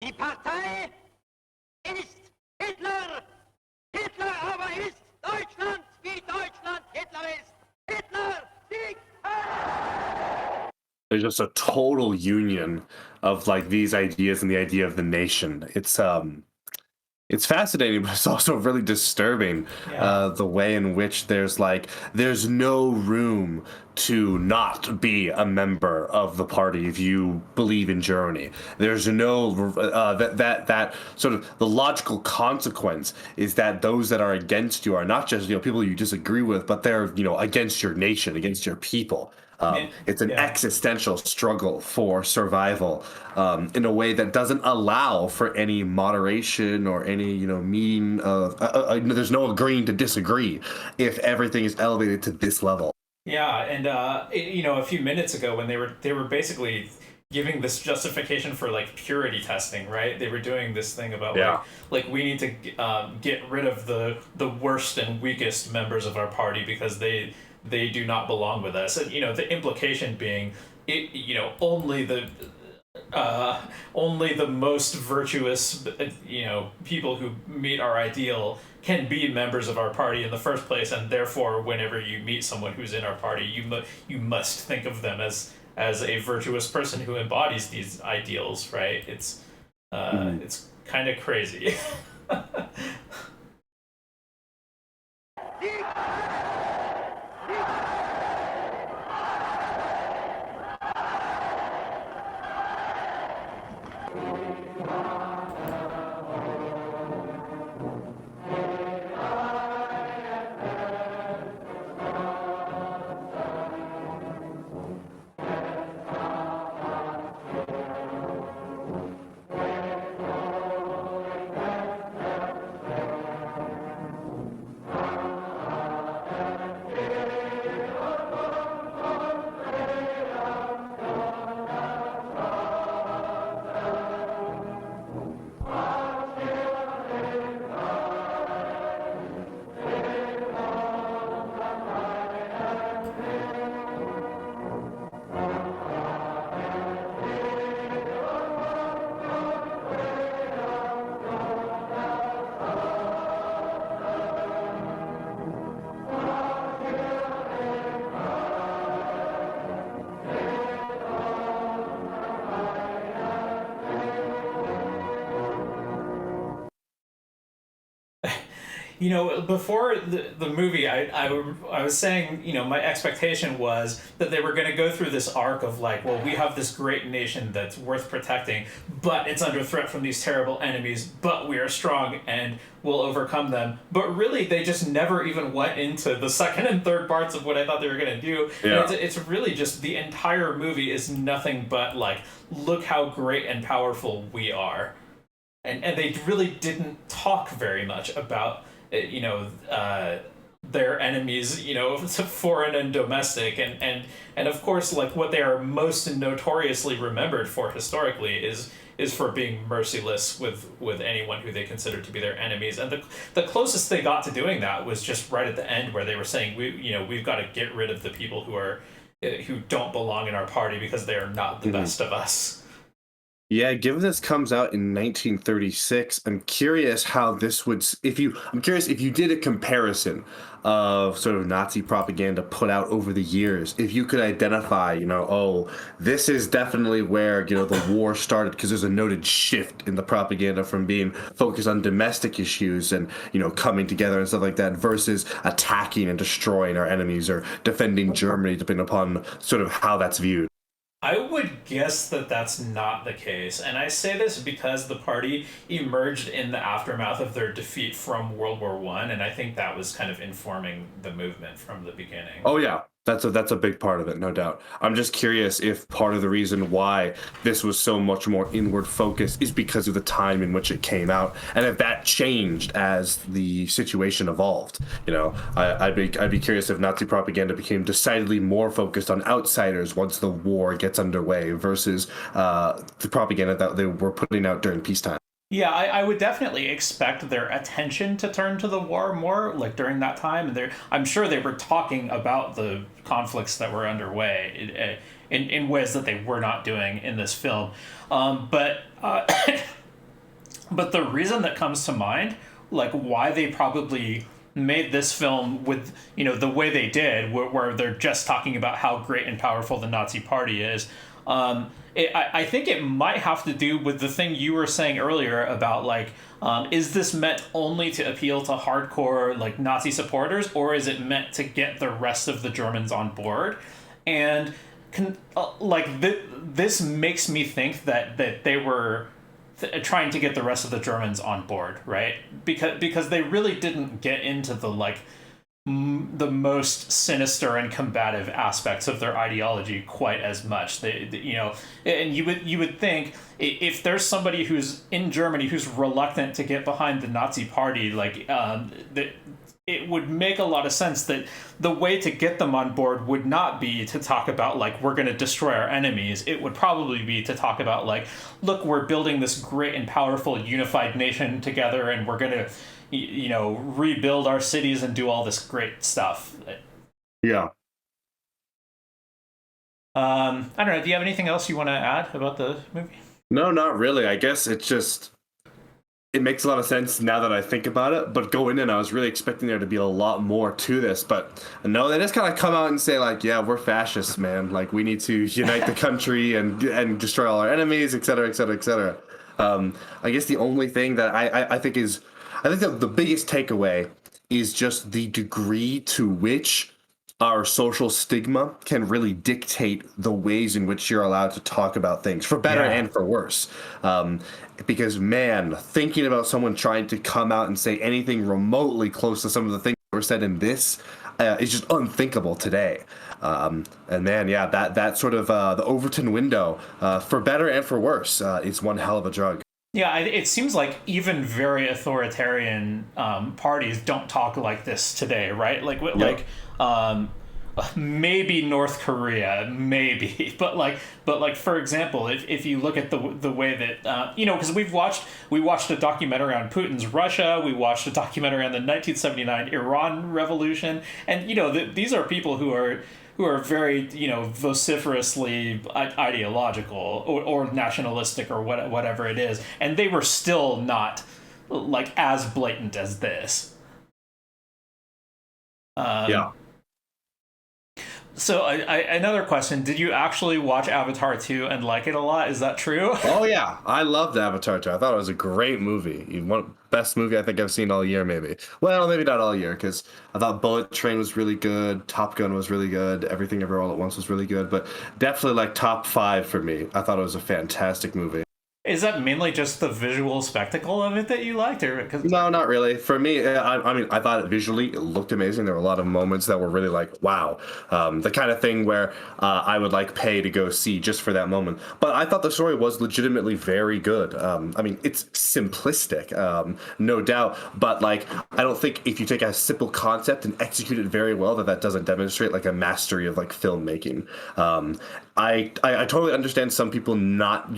Die Partei ist Hitler. Hitler aber ist Deutschland, wie Deutschland Hitler ist. Hitler Sieg Heil! There's just a total union of like these ideas and the idea of the nation. It's fascinating, but it's also really disturbing. The way in which there's no room to not be a member of the party if you believe in Germany. There's no that sort of the logical consequence is that those that are against you are not just people you disagree with, but they're against your nation, against your people. It's an existential struggle for survival in a way that doesn't allow for any moderation or any mean of there's no agreeing to disagree if everything is elevated to this level. Yeah, and a few minutes ago when they were basically giving this justification for like purity testing, right? They were doing this thing about Yeah. like we need to get rid of the worst and weakest members of our party because they do not belong with us, and the implication being it only the most virtuous people who meet our ideal can be members of our party in the first place, and therefore whenever you meet someone who's in our party you must think of them as a virtuous person who embodies these ideals, right? It's kind of crazy. Before the movie, I was saying, my expectation was that they were going to go through this arc of like, well, we have this great nation that's worth protecting, but it's under threat from these terrible enemies, but we are strong and we'll overcome them. But really, they just never even went into the second and third parts of what I thought they were going to do. Yeah. And it's really just the entire movie is nothing but like, look how great and powerful we are. And they really didn't talk very much about their enemies, foreign and domestic, and of course, like what they are most notoriously remembered for historically is for being merciless with anyone who they consider to be their enemies. And the closest they got to doing that was just right at the end, where they were saying we've got to get rid of the people who don't belong in our party because they are not the best of us. Yeah, given this comes out in 1936, I'm curious how this would, I'm curious if you did a comparison of sort of Nazi propaganda put out over the years, if you could identify, this is definitely where, the war started, because there's a noted shift in the propaganda from being focused on domestic issues and, coming together and stuff like that versus attacking and destroying our enemies or defending Germany, depending upon sort of how that's viewed. I would guess that that's not the case, and I say this because the party emerged in the aftermath of their defeat from World War One, and I think that was kind of informing the movement from the beginning. Oh yeah, that's a big part of it, no doubt. I'm just curious if part of the reason why this was so much more inward focused is because of the time in which it came out, and if that changed as the situation evolved. I'd be curious if Nazi propaganda became decidedly more focused on outsiders once the war gets underway versus the propaganda that they were putting out during peacetime. Yeah, I would definitely expect their attention to turn to the war more, like during that time. And I'm sure they were talking about the conflicts that were underway in ways that they were not doing in this film. But the reason that comes to mind, like why they probably made this film with, the way they did, where they're just talking about how great and powerful the Nazi Party is, I think it might have to do with the thing you were saying earlier about like, is this meant only to appeal to hardcore like Nazi supporters, or is it meant to get the rest of the Germans on board? And this makes me think that they were trying to get the rest of the Germans on board, right? Because they really didn't get into the like the most sinister and combative aspects of their ideology quite as much. And you would think if there's somebody who's in Germany who's reluctant to get behind the Nazi party, that it would make a lot of sense that the way to get them on board would not be to talk about we're going to destroy our enemies. It would probably be to talk about look, we're building this great and powerful unified nation together, and we're going to rebuild our cities and do all this great stuff. Yeah. I don't know. Do you have anything else you want to add about the movie? No, not really. I guess it makes a lot of sense now that I think about it. But going in, I was really expecting there to be a lot more to this. But no, they just kind of come out and say yeah, we're fascists, man. We need to unite the country and destroy all our enemies, et cetera, et cetera, et cetera. I guess the only thing that I think that the biggest takeaway is just the degree to which our social stigma can really dictate the ways in which you're allowed to talk about things, for better and for worse. Because, man, thinking about someone trying to come out and say anything remotely close to some of the things that were said in this is just unthinkable today. And man, yeah, that sort of the Overton window, for better and for worse, is one hell of a drug. Yeah, it seems like even very authoritarian parties don't talk like this today, right? Maybe North Korea, maybe, but for example, if you look at the way that because we watched a documentary on Putin's Russia, we watched a documentary on the 1979 Iran Revolution, and these are people who are very, vociferously ideological or nationalistic or whatever it is. And they were still not as blatant as this. Yeah. So another question, did you actually watch Avatar 2 and like it a lot? Is that true? Oh, yeah. I loved Avatar 2. I thought it was a great movie. Best movie I think I've seen all year, maybe. Well, maybe not all year, because I thought Bullet Train was really good. Top Gun was really good. Everything Everywhere All at Once was really good. But definitely top 5 for me. I thought it was a fantastic movie. Is that mainly just the visual spectacle of it that you liked? No, not really. For me, I mean, I thought visually it looked amazing. There were a lot of moments that were really wow. The kind of thing where I would pay to go see just for that moment. But I thought the story was legitimately very good. I mean, it's simplistic, no doubt. But I don't think if you take a simple concept and execute it very well, that doesn't demonstrate a mastery of filmmaking. I totally understand some people not,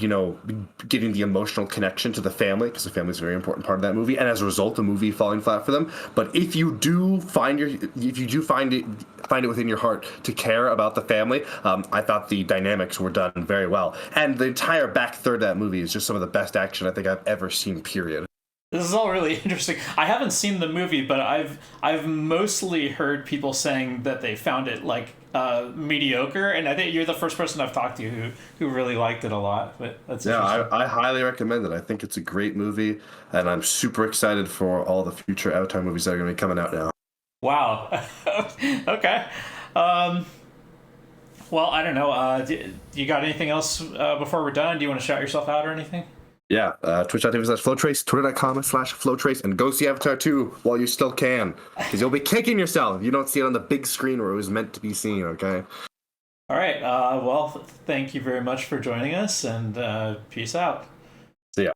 getting the emotional connection to the family, because the family is a very important part of that movie, and as a result, the movie falling flat for them. But if you do find it within your heart to care about the family, I thought the dynamics were done very well, and the entire back third of that movie is just some of the best action I think I've ever seen. Period. This is all really interesting. I haven't seen the movie, but I've mostly heard people saying that they found it mediocre, and I think you're the first person I've talked to who really liked it a lot. But that's I highly recommend it. I think it's a great movie, and I'm super excited for all the future Avatar movies that are going to be coming out now. Wow. Okay. Well, I don't know. Do you got anything else before we're done? Do you want to shout yourself out or anything? Yeah, twitch.tv/Flowtrace, twitter.com/Flowtrace, and go see Avatar 2 while you still can, because you'll be kicking yourself if you don't see it on the big screen where it was meant to be seen, okay? All right, well, thank you very much for joining us, and peace out. See ya.